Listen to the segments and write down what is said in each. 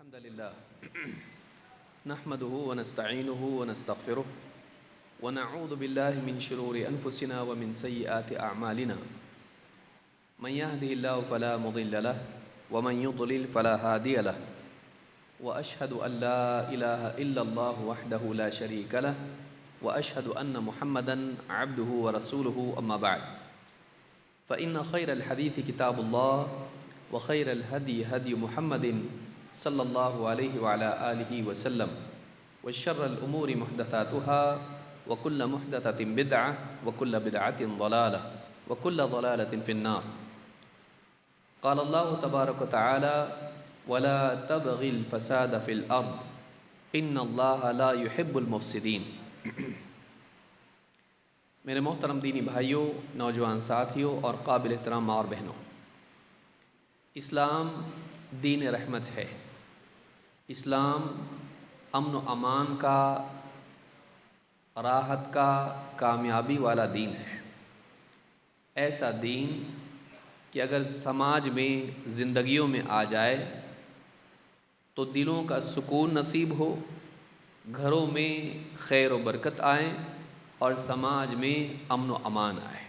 الحمد لله نحمده ونستعينه ونستغفره ونعوذ بالله من شرور أنفسنا ومن سيئات أعمالنا من يهده الله فلا مضل له ومن يضلل فلا هادي له وأشهد أن لا إله إلا الله وحده لا شريك له وأشهد أن محمدًا عبده ورسوله أما بعد فإن خير الحديث كتاب الله وخير الهدي هدي محمد صلى الله عليه وعلى آله وسلم وشر الأمور محدثاتها وكل محدثة بدعة وكل بدعة ضلالة وكل ضلالة في النار. قال الله تبارك وتعالى ولا تبغي الفساد في الأرض إن الله لا يحب المفسدين. میرے محترم دینی بھائیوں، نوجوان ساتھیوں اور قابل احترام ماں اور بہنوں، اسلام دین رحمت ہے۔ اسلام امن و امان کا، راحت کا، کامیابی والا دین ہے۔ ایسا دین کہ اگر سماج میں، زندگیوں میں آ جائے تو دلوں کا سکون نصیب ہو، گھروں میں خیر و برکت آئیں اور سماج میں امن و امان آئے۔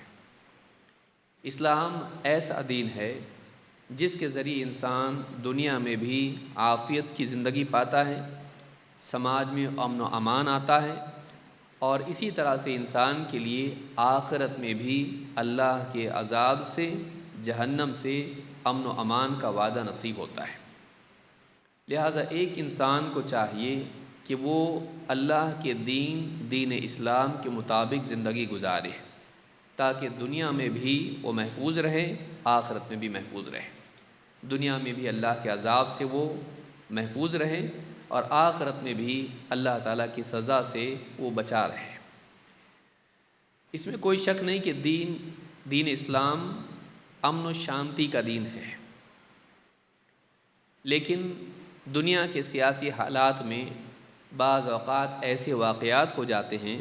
اسلام ایسا دین ہے جس کے ذریعے انسان دنیا میں بھی عافیت کی زندگی پاتا ہے، سماج میں امن و امان آتا ہے، اور اسی طرح سے انسان کے لیے آخرت میں بھی اللہ کے عذاب سے، جہنم سے امن و امان کا وعدہ نصیب ہوتا ہے۔ لہٰذا ایک انسان کو چاہیے کہ وہ اللہ کے دین اسلام کے مطابق زندگی گزارے تاکہ دنیا میں بھی وہ محفوظ رہے، آخرت میں بھی محفوظ رہے۔ دنیا میں بھی اللہ کے عذاب سے وہ محفوظ رہے اور آخرت میں بھی اللہ تعالیٰ کی سزا سے وہ بچا رہے۔ اس میں کوئی شک نہیں کہ دین اسلام امن و شانتی کا دین ہے، لیکن دنیا کے سیاسی حالات میں بعض اوقات ایسے واقعات ہو جاتے ہیں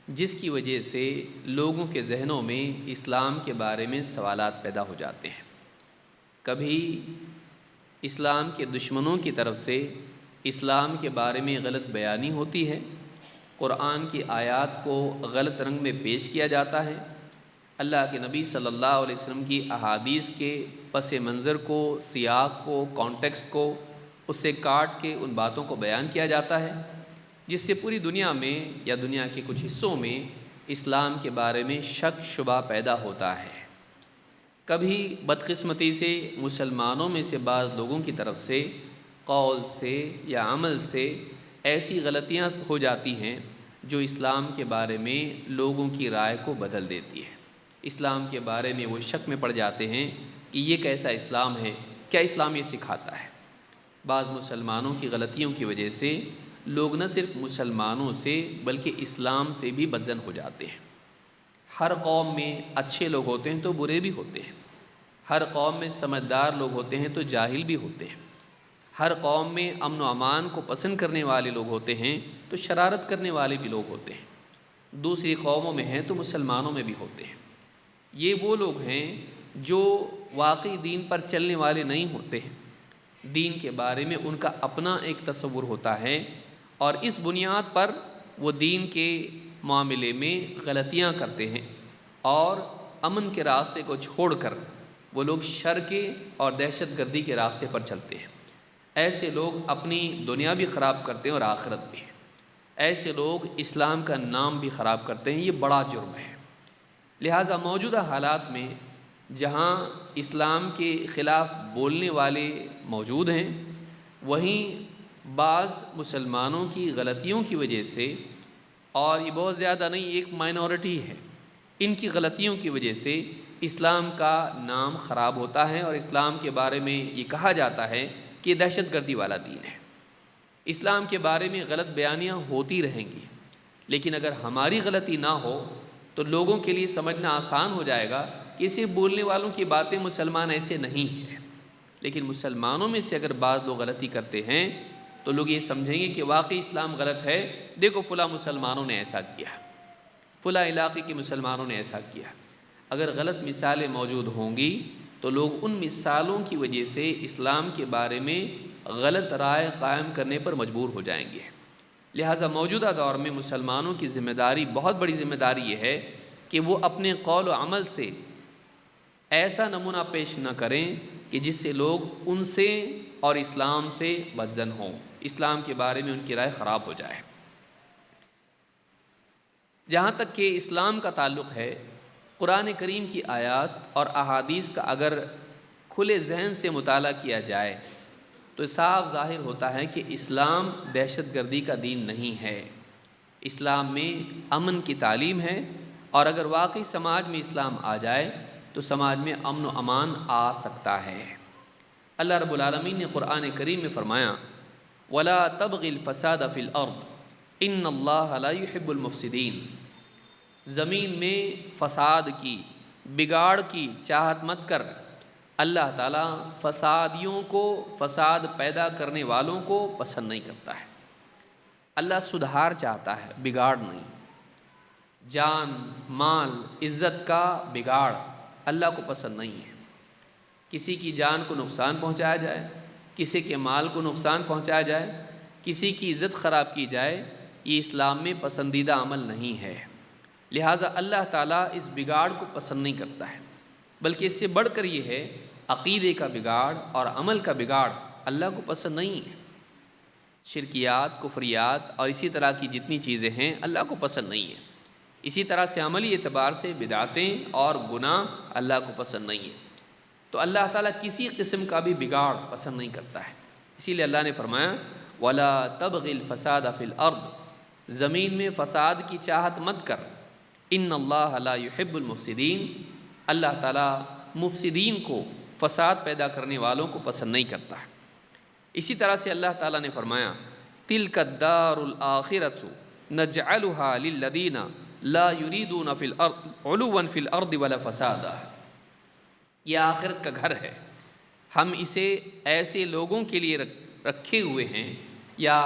جس کی وجہ سے لوگوں کے ذہنوں میں اسلام کے بارے میں سوالات پیدا ہو جاتے ہیں۔ کبھی اسلام کے دشمنوں کی طرف سے اسلام کے بارے میں غلط بیانی ہوتی ہے، قرآن کی آیات کو غلط رنگ میں پیش کیا جاتا ہے، اللہ کے نبی صلی اللہ علیہ وسلم کی احادیث کے پس منظر کو، سیاق کو، کانٹیکسٹ کو اس سے کاٹ کے ان باتوں کو بیان کیا جاتا ہے، جس سے پوری دنیا میں یا دنیا کے کچھ حصوں میں اسلام کے بارے میں شک شبہ پیدا ہوتا ہے۔ کبھی بدقسمتی سے مسلمانوں میں سے بعض لوگوں کی طرف سے قول سے یا عمل سے ایسی غلطیاں ہو جاتی ہیں جو اسلام کے بارے میں لوگوں کی رائے کو بدل دیتی ہے۔ اسلام کے بارے میں وہ شک میں پڑ جاتے ہیں کہ یہ کیسا اسلام ہے، کیا اسلام یہ سکھاتا ہے۔ بعض مسلمانوں کی غلطیوں کی وجہ سے لوگ نہ صرف مسلمانوں سے بلکہ اسلام سے بھی بدظن ہو جاتے ہیں۔ ہر قوم میں اچھے لوگ ہوتے ہیں تو برے بھی ہوتے ہیں، ہر قوم میں سمجھدار لوگ ہوتے ہیں تو جاہل بھی ہوتے ہیں، ہر قوم میں امن و امان کو پسند کرنے والے لوگ ہوتے ہیں تو شرارت کرنے والے بھی لوگ ہوتے ہیں، دوسری قوموں میں ہیں تو مسلمانوں میں بھی ہوتے ہیں۔ یہ وہ لوگ ہیں جو واقعی دین پر چلنے والے نہیں ہوتے ہیں، دین کے بارے میں ان کا اپنا ایک تصور ہوتا ہے اور اس بنیاد پر وہ دین کے معاملے میں غلطیاں کرتے ہیں اور امن کے راستے کو چھوڑ کر وہ لوگ شر کے اور دہشت گردی کے راستے پر چلتے ہیں۔ ایسے لوگ اپنی دنیا بھی خراب کرتے ہیں اور آخرت بھی۔ ایسے لوگ اسلام کا نام بھی خراب کرتے ہیں، یہ بڑا جرم ہے۔ لہٰذا موجودہ حالات میں جہاں اسلام کے خلاف بولنے والے موجود ہیں، وہیں بعض مسلمانوں کی غلطیوں کی وجہ سے، اور یہ بہت زیادہ نہیں، ایک مائنورٹی ہے، ان کی غلطیوں کی وجہ سے اسلام کا نام خراب ہوتا ہے اور اسلام کے بارے میں یہ کہا جاتا ہے کہ یہ دہشت گردی والا دین ہے۔ اسلام کے بارے میں غلط بیانیاں ہوتی رہیں گی، لیکن اگر ہماری غلطی نہ ہو تو لوگوں کے لیے سمجھنا آسان ہو جائے گا کہ صرف بولنے والوں کی باتیں مسلمان ایسے نہیں ہیں، لیکن مسلمانوں میں سے اگر بعض لوگ غلطی کرتے ہیں تو لوگ یہ سمجھیں گے کہ واقعی اسلام غلط ہے، دیکھو فلاں مسلمانوں نے ایسا کیا، فلاں علاقے کے مسلمانوں نے ایسا کیا۔ اگر غلط مثالیں موجود ہوں گی تو لوگ ان مثالوں کی وجہ سے اسلام کے بارے میں غلط رائے قائم کرنے پر مجبور ہو جائیں گے۔ لہٰذا موجودہ دور میں مسلمانوں کی ذمہ داری، بہت بڑی ذمہ داری یہ ہے کہ وہ اپنے قول و عمل سے ایسا نمونہ پیش نہ کریں کہ جس سے لوگ ان سے اور اسلام سے بدظن ہوں، اسلام کے بارے میں ان کی رائے خراب ہو جائے۔ جہاں تک کہ اسلام کا تعلق ہے، قرآن کریم کی آیات اور احادیث کا اگر کھلے ذہن سے مطالعہ کیا جائے تو صاف ظاہر ہوتا ہے کہ اسلام دہشت گردی کا دین نہیں ہے۔ اسلام میں امن کی تعلیم ہے، اور اگر واقعی سماج میں اسلام آ جائے تو سماج میں امن و امان آ سکتا ہے۔ اللہ رب العالمین نے قرآن کریم میں فرمایا وَلَا تَبْغِ الْفَسَادَ فِي الْأَرْضِ إِنَّ اللَّهَ لَا يُحِبُّ الْمُفْسِدِينَ، زمین میں فساد کی، بگاڑ کی چاہت مت کر۔ اللہ تعالیٰ فسادیوں کو، فساد پیدا کرنے والوں کو پسند نہیں کرتا ہے۔ اللہ سدھار چاہتا ہے، بگاڑ نہیں۔ جان، مال، عزت کا بگاڑ اللہ کو پسند نہیں ہے۔ کسی کی جان کو نقصان پہنچایا جائے، کسی کے مال کو نقصان پہنچایا جائے، کسی کی عزت خراب کی جائے، یہ اسلام میں پسندیدہ عمل نہیں ہے۔ لہٰذا اللہ تعالیٰ اس بگاڑ کو پسند نہیں کرتا ہے، بلکہ اس سے بڑھ کر یہ ہے عقیدے کا بگاڑ اور عمل کا بگاڑ اللہ کو پسند نہیں ہے۔ شرکیات، کفریات اور اسی طرح کی جتنی چیزیں ہیں اللہ کو پسند نہیں ہے۔ اسی طرح سے عملی اعتبار سے بدعتیں اور گناہ اللہ کو پسند نہیں ہے۔ تو اللہ تعالیٰ کسی قسم کا بھی بگاڑ پسند نہیں کرتا ہے۔ اسی لیے اللہ نے فرمایا وَلَا تَبْغِ الْفَسَادَ فِي الْأَرْضِ، زمین میں فساد کی چاہت مت کر۔ إِنَّ اللَّهَ لَا يُحِبُّ الْمُفْسِدِينَ، اللہ تعالیٰ مفسدین کو، فساد پیدا کرنے والوں کو پسند نہیں کرتا ہے۔ اسی طرح سے اللہ تعالیٰ نے فرمایا تِلْكَ الدَّارُ الْآخِرَةُ نَجْعَلُهَا لِلَّذِينَ لَا يُرِيدُونَ فِي الْأَرْضِ عُلُوًّا فِي الْأَرْضِ وَلَا فَسَادًا، یہ آخرت کا گھر ہے، ہم اسے ایسے لوگوں کے لیے رکھے ہوئے ہیں، یا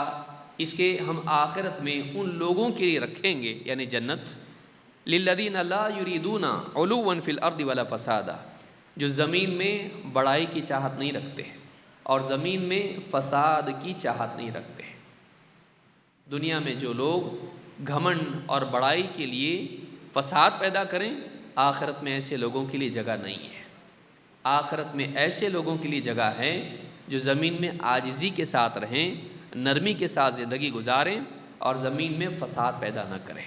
اس کے ہم آخرت میں ان لوگوں کے لیے رکھیں گے، یعنی جنت، لِلَّذِينَ لَا يُرِيدُونَ عُلُوًّا فِي الْأَرْضِ وَلَا فَسَادًا، جو زمین میں بڑائی کی چاہت نہیں رکھتے اور زمین میں فساد کی چاہت نہیں رکھتے۔ دنیا میں جو لوگ گھمنڈ اور بڑائی کے لیے فساد پیدا کریں، آخرت میں ایسے لوگوں کے لیے جگہ نہیں ہے۔ آخرت میں ایسے لوگوں کے لیے جگہ ہے جو زمین میں عاجزی کے ساتھ رہیں، نرمی کے ساتھ زندگی گزاریں اور زمین میں فساد پیدا نہ کریں۔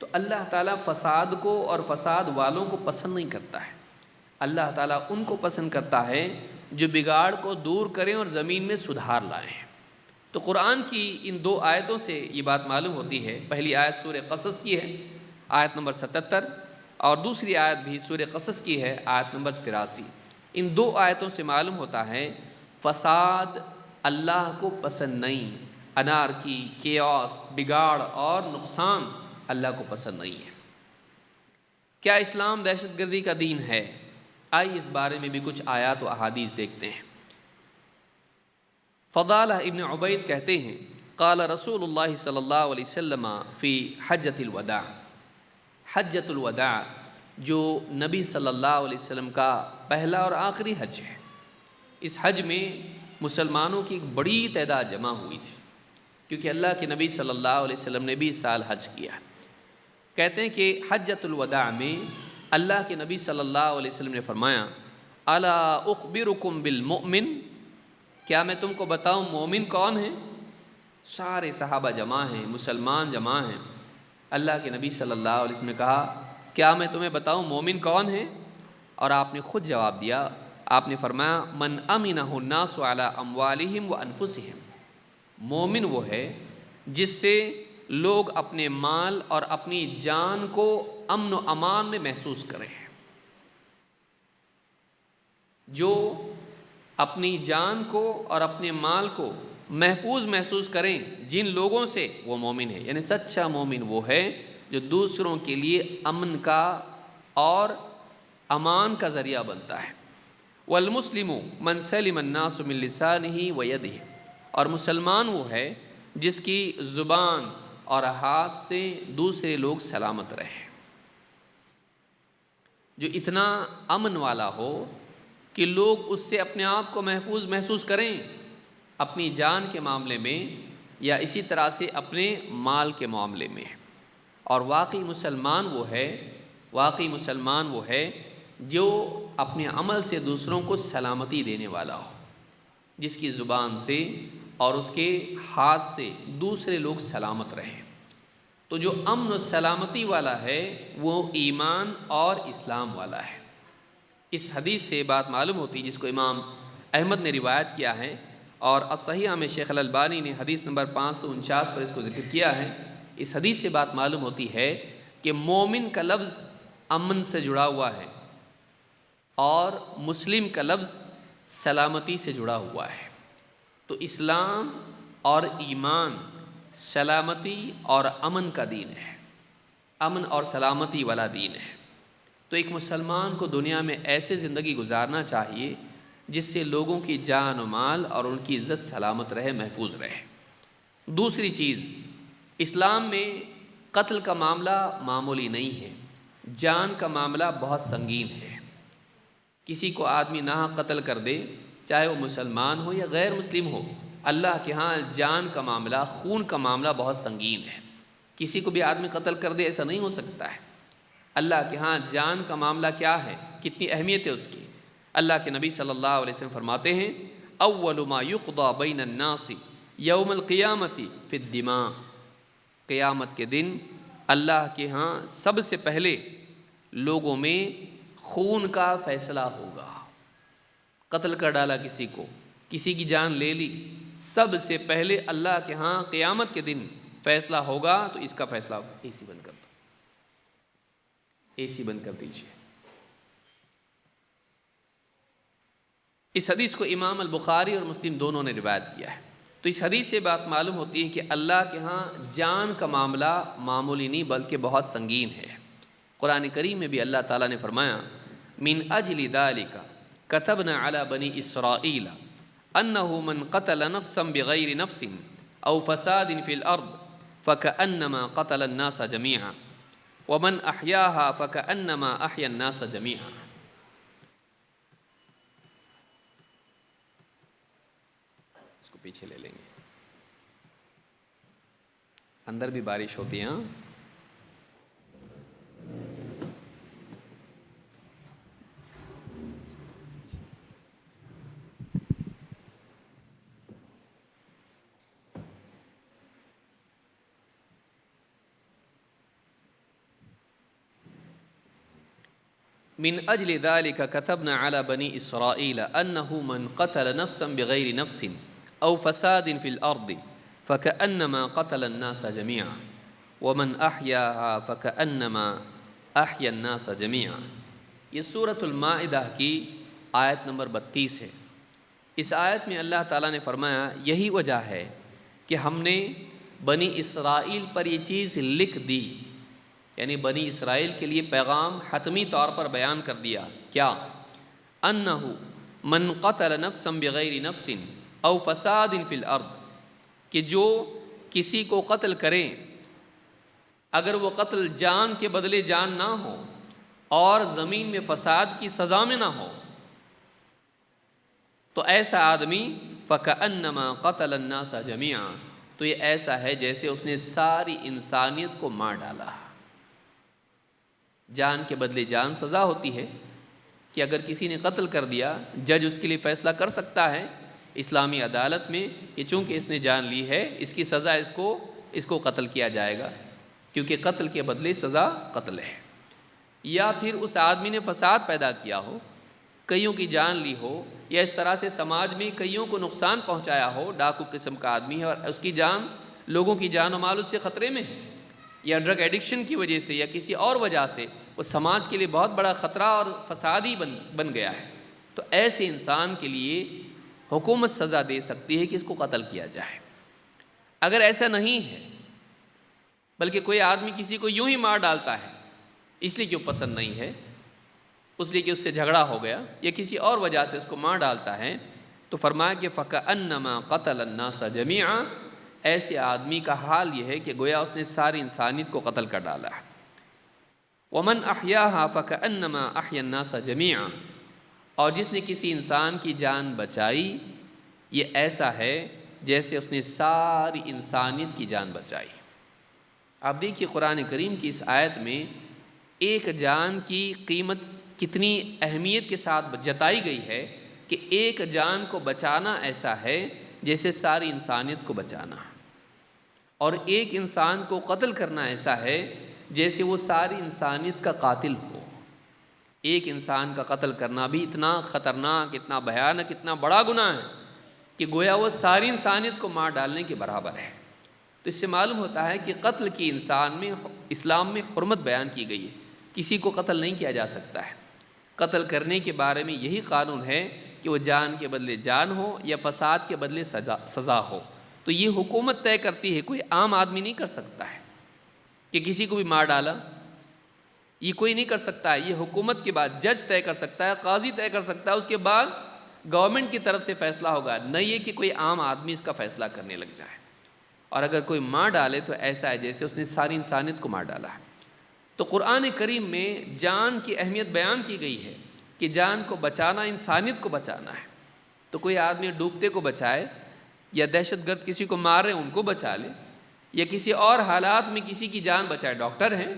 تو اللہ تعالیٰ فساد کو اور فساد والوں کو پسند نہیں کرتا ہے۔ اللہ تعالیٰ ان کو پسند کرتا ہے جو بگاڑ کو دور کریں اور زمین میں سدھار لائیں۔ تو قرآن کی ان دو آیتوں سے یہ بات معلوم ہوتی ہے۔ پہلی آیت سورہ قصص کی ہے، آیت نمبر 77، اور دوسری آیت بھی سورہ قصص کی ہے، آیت نمبر 83۔ ان دو آیتوں سے معلوم ہوتا ہے فساد اللہ کو پسند نہیں، انارکی، کیوس، بگاڑ اور نقصان اللہ کو پسند نہیں ہے۔ کیا اسلام دہشت گردی کا دین ہے؟ آئیے اس بارے میں بھی کچھ آیات و احادیث دیکھتے ہیں۔ فضالہ ابن عبید کہتے ہیں قال رسول اللہ صلی اللہ علیہ وسلم فی حجۃ الوداع، حجۃ الوداع جو نبی صلی اللہ علیہ وسلم کا پہلا اور آخری حج ہے۔ اس حج میں مسلمانوں کی ایک بڑی تعداد جمع ہوئی تھی، کیونکہ اللہ کے نبی صلی اللہ علیہ وسلم نے بھی اس سال حج کیا۔ کہتے ہیں کہ حجۃ الوداع میں اللہ کے نبی صلی اللہ علیہ وسلم نے فرمایا الا اخبرکم بالمؤمن، کیا میں تم کو بتاؤں مومن کون ہیں؟ سارے صحابہ جمع ہیں، مسلمان جمع ہیں۔ اللہ کے نبی صلی اللہ علیہ وسلم نے کہا کیا میں تمہیں بتاؤں مومن کون ہیں؟ اور آپ نے خود جواب دیا، آپ نے فرمایا من امنہ الناس علی اموالہم وانفسہم، مومن وہ ہے جس سے لوگ اپنے مال اور اپنی جان کو امن و امان میں محسوس کریں، جو اپنی جان کو اور اپنے مال کو محفوظ محسوس کریں جن لوگوں سے، وہ مومن ہے۔ یعنی سچا مومن وہ ہے جو دوسروں کے لیے امن کا اور امان کا ذریعہ بنتا ہے۔ والمسلم من سلم الناس من لسانہ ویدہ، اور مسلمان وہ ہے جس کی زبان اور ہاتھ سے دوسرے لوگ سلامت رہیں، جو اتنا امن والا ہو کہ لوگ اس سے اپنے آپ کو محفوظ محسوس کریں، اپنی جان کے معاملے میں یا اسی طرح سے اپنے مال کے معاملے میں۔ اور واقعی مسلمان وہ ہے جو اپنے عمل سے دوسروں کو سلامتی دینے والا ہو، جس کی زبان سے اور اس کے ہاتھ سے دوسرے لوگ سلامت رہیں۔ تو جو امن و سلامتی والا ہے وہ ایمان اور اسلام والا ہے۔ اس حدیث سے بات معلوم ہوتی، جس کو امام احمد نے روایت کیا ہے، اور الصحیحہ میں شیخ الالبانی نے حدیث نمبر 549 پر اس کو ذکر کیا ہے۔ اس حدیث سے بات معلوم ہوتی ہے کہ مومن کا لفظ امن سے جڑا ہوا ہے اور مسلم کا لفظ سلامتی سے جڑا ہوا ہے۔ تو اسلام اور ایمان سلامتی اور امن کا دین ہے، امن اور سلامتی والا دین ہے۔ تو ایک مسلمان کو دنیا میں ایسے زندگی گزارنا چاہیے جس سے لوگوں کی جان و مال اور ان کی عزت سلامت رہے، محفوظ رہے۔ دوسری چیز، اسلام میں قتل کا معاملہ معمولی نہیں ہے، جان کا معاملہ بہت سنگین ہے۔ کسی کو آدمی ناحق قتل کر دے، چاہے وہ مسلمان ہو یا غیر مسلم ہو، اللہ کے ہاں جان کا معاملہ، خون کا معاملہ بہت سنگین ہے۔ کسی کو بھی آدمی قتل کر دے، ایسا نہیں ہو سکتا ہے۔ اللہ کے ہاں جان کا معاملہ کیا ہے، کتنی اہمیت ہے اس کی۔ اللہ کے نبی صلی اللہ علیہ وسلم فرماتے ہیں، اول ما یقضی بین الناس یوم القیامت فی الدماء، قیامت کے دن اللہ کے ہاں سب سے پہلے لوگوں میں خون کا فیصلہ ہوگا۔ قتل کر ڈالا کسی کو، کسی کی جان لے لی، سب سے پہلے اللہ کے ہاں قیامت کے دن فیصلہ ہوگا۔ تو اس کا فیصلہ اے سی بند کر دو، اے سی بند کر دیجیے۔ اس حدیث کو امام البخاری اور مسلم دونوں نے روایت کیا ہے۔ تو اس حدیث سے بات معلوم ہوتی ہے کہ اللہ کے ہاں جان کا معاملہ معمولی نہیں بلکہ بہت سنگین ہے۔ قرآن کریم میں بھی اللہ تعالیٰ نے فرمایا، من اجل ذالک کتبنا علی بنی اسرائیل انہ من قتل نفسا بغیر نفس او فساد فی الارض فکأنما قتل الناس جميعا ومن احیاها فکأنما احیا الناس جميعا۔ اس کو پیچھے لے لیں گے، اندر بھی بارش ہوتی ہے۔ من اجل ذلك كتبنا على بني اسرائيل انه من قتل نفسا بغير نفس او فساد في الارض فكأنما قتل الناس جميعا ومن احیاها فكأنما احیا الناس جميعا۔ یہ سورۃ المائدہ کی آیت نمبر 32 ہے۔ اس آیت میں اللہ تعالیٰ نے فرمایا، یہی وجہ ہے کہ ہم نے بنی اسرائیل پر یہ چیز لکھ دی، یعنی بنی اسرائیل کے لیے پیغام حتمی طور پر بیان کر دیا۔ کیا؟ انہ من قتل نفسا بغیر نفس او فساد فی الارض، کہ جو کسی کو قتل کریں اگر وہ قتل جان کے بدلے جان نہ ہو اور زمین میں فساد کی سزا میں نہ ہو، تو ایسا آدمی فکأنما قتل الناس جميعا، تو یہ ایسا ہے جیسے اس نے ساری انسانیت کو مار ڈالا۔ جان کے بدلے جان سزا ہوتی ہے کہ اگر کسی نے قتل کر دیا، جج اس کے لیے فیصلہ کر سکتا ہے اسلامی عدالت میں کہ چونکہ اس نے جان لی ہے، اس کی سزا اس کو قتل کیا جائے گا، کیونکہ قتل کے بدلے سزا قتل ہے۔ یا پھر اس آدمی نے فساد پیدا کیا ہو، کئیوں کی جان لی ہو، یا اس طرح سے سماج میں کئیوں کو نقصان پہنچایا ہو، ڈاکو قسم کا آدمی ہے اور اس کی جان، لوگوں کی جان و مال اس سے خطرے میں ہے، یا ڈرگ ایڈکشن کی وجہ سے یا کسی اور وجہ سے وہ سماج کے لیے بہت بڑا خطرہ اور فسادی بن گیا ہے، تو ایسے انسان کے لیے حکومت سزا دے سکتی ہے کہ اس کو قتل کیا جائے۔ اگر ایسا نہیں ہے، بلکہ کوئی آدمی کسی کو یوں ہی مار ڈالتا ہے اس لیے کہ وہ پسند نہیں ہے، اس لیے کہ اس سے جھگڑا ہو گیا یا کسی اور وجہ سے اس کو مار ڈالتا ہے، تو فرمایا کہ فَكَأَنَّمَا قَتَلَ النَّاسَ جَمِيعًا، ایسے آدمی کا حال یہ ہے کہ گویا اس نے ساری انسانیت کو قتل کر ڈالا ہے۔ وَمَنْ أَحْيَاهَا فَكَأَنَّمَا أَحْيَا النَّاسَ جَمِيعًا، اور جس نے کسی انسان کی جان بچائی یہ ایسا ہے جیسے اس نے ساری انسانیت کی جان بچائی۔ آپ دیکھیے قرآن کریم کی اس آیت میں ایک جان کی قیمت کتنی اہمیت کے ساتھ جتائی گئی ہے کہ ایک جان کو بچانا ایسا ہے جیسے ساری انسانیت کو بچانا، اور ایک انسان کو قتل کرنا ایسا ہے جیسے وہ ساری انسانیت کا قاتل ہو۔ ایک انسان کا قتل کرنا بھی اتنا خطرناک، اتنا بھیانک، اتنا بڑا گناہ ہے کہ گویا وہ ساری انسانیت کو مار ڈالنے کے برابر ہے۔ تو اس سے معلوم ہوتا ہے کہ قتل کی اسلام میں حرمت بیان کی گئی ہے، کسی کو قتل نہیں کیا جا سکتا ہے۔ قتل کرنے کے بارے میں یہی قانون ہے کہ وہ جان کے بدلے جان ہو یا فساد کے بدلے سزا ہو۔ تو یہ حکومت طے کرتی ہے، کوئی عام آدمی نہیں کر سکتا ہے کہ کسی کو بھی مار ڈالا، یہ کوئی نہیں کر سکتا ہے۔ یہ حکومت کے بعد جج طے کر سکتا ہے، قاضی طے کر سکتا ہے، اس کے بعد گورنمنٹ کی طرف سے فیصلہ ہوگا، نہ یہ کہ کوئی عام آدمی اس کا فیصلہ کرنے لگ جائے۔ اور اگر کوئی مار ڈالے تو ایسا ہے جیسے اس نے ساری انسانیت کو مار ڈالا ہے۔ تو قرآن کریم میں جان کی اہمیت بیان کی گئی ہے کہ جان کو بچانا انسانیت کو بچانا ہے۔ تو کوئی آدمی ڈوبتے کو بچائے، یا دہشت گرد کسی کو مار رہے ہیں ان کو بچا لے، یا کسی اور حالات میں کسی کی جان بچائے، ڈاکٹر ہیں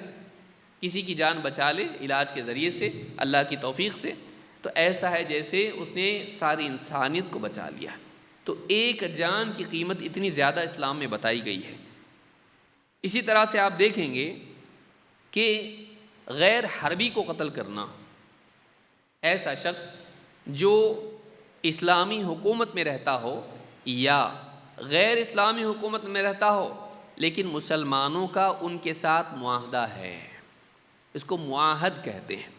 کسی کی جان بچا لے علاج کے ذریعے سے اللہ کی توفیق سے، تو ایسا ہے جیسے اس نے ساری انسانیت کو بچا لیا۔ تو ایک جان کی قیمت اتنی زیادہ اسلام میں بتائی گئی ہے۔ اسی طرح سے آپ دیکھیں گے کہ غیر حربی کو قتل کرنا، ایسا شخص جو اسلامی حکومت میں رہتا ہو یا غیر اسلامی حکومت میں رہتا ہو لیکن مسلمانوں کا ان کے ساتھ معاہدہ ہے، اس کو معاہد کہتے ہیں۔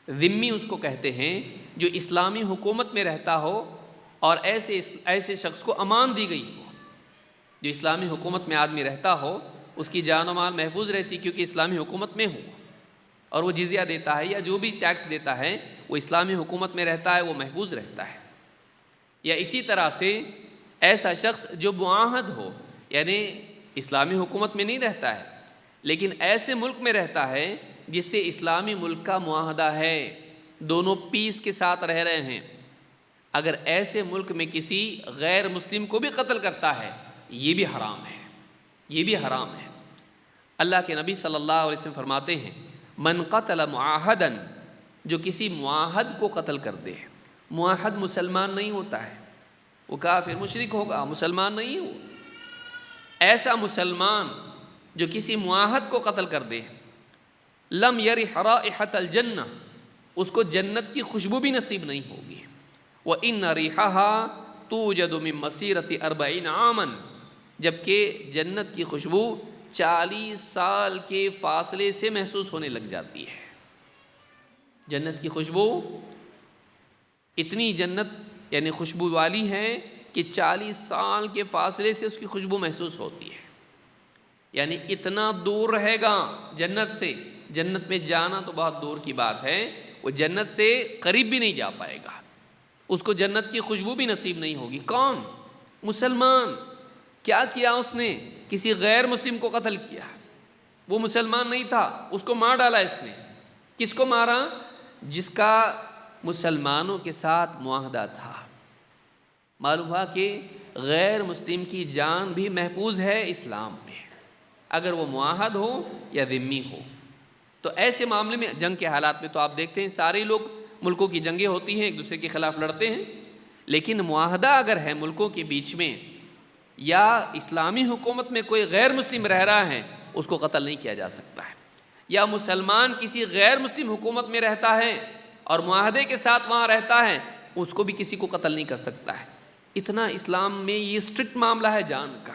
ذمی اس کو کہتے ہیں جو اسلامی حکومت میں رہتا ہو اور ایسے شخص کو امان دی گئی ہو۔ جو اسلامی حکومت میں آدمی رہتا ہو اس کی جان و مال محفوظ رہتی کیونکہ اسلامی حکومت میں ہو، اور وہ جزیہ دیتا ہے یا جو بھی ٹیکس دیتا ہے وہ اسلامی حکومت میں رہتا ہے، وہ محفوظ رہتا ہے۔ یا اسی طرح سے ایسا شخص جو معاہد ہو، یعنی اسلامی حکومت میں نہیں رہتا ہے لیکن ایسے ملک میں رہتا ہے جس سے اسلامی ملک کا معاہدہ ہے، دونوں پیس کے ساتھ رہ رہے ہیں، اگر ایسے ملک میں کسی غیر مسلم کو بھی قتل کرتا ہے یہ بھی حرام ہے، یہ بھی حرام ہے۔ اللہ کے نبی صلی اللہ علیہ وسلم فرماتے ہیں من قتل معاہدا، جو کسی معاہد کو قتل کر دے، معاہد مسلمان نہیں ہوتا ہے، وہ کافر مشرک ہوگا، مسلمان نہیں ہو۔ ایسا مسلمان جو کسی معاہد کو قتل کر دے، لم یرح رائحۃ الجنہ، اس کو جنت کی خوشبو بھی نصیب نہیں ہوگی۔ وَإِنَّ رِيحَهَا تُوجَدُ مِن مَّسِيرَةِ 40 عَامًا، جبکہ جنت کی خوشبو 40 سال کے فاصلے سے محسوس ہونے لگ جاتی ہے۔ جنت کی خوشبو اتنی جنت یعنی خوشبو والی ہے کہ 40 سال کے فاصلے سے اس کی خوشبو محسوس ہوتی ہے، یعنی اتنا دور رہے گا جنت سے۔ جنت میں جانا تو بہت دور کی بات ہے، وہ جنت سے قریب بھی نہیں جا پائے گا، اس کو جنت کی خوشبو بھی نصیب نہیں ہوگی۔ کون؟ مسلمان۔ کیا کیا اس نے؟ کسی غیر مسلم کو قتل کیا، وہ مسلمان نہیں تھا، اس کو مار ڈالا اس نے۔ کس کو مارا؟ جس کا مسلمانوں کے ساتھ معاہدہ تھا۔ معلوم ہوا کہ غیر مسلم کی جان بھی محفوظ ہے اسلام میں، اگر وہ معاہد ہو یا ذمی ہو۔ تو ایسے معاملے میں جنگ کے حالات میں تو آپ دیکھتے ہیں سارے لوگ، ملکوں کی جنگیں ہوتی ہیں، ایک دوسرے کے خلاف لڑتے ہیں، لیکن معاہدہ اگر ہے ملکوں کے بیچ میں یا اسلامی حکومت میں کوئی غیر مسلم رہ رہا ہے اس کو قتل نہیں کیا جا سکتا ہے، یا مسلمان کسی غیر مسلم حکومت میں رہتا ہے اور معاہدے کے ساتھ وہاں رہتا ہے اس کو بھی کسی کو قتل نہیں کر سکتا ہے۔ اتنا اسلام میں یہ اسٹرکٹ معاملہ ہے جان کا،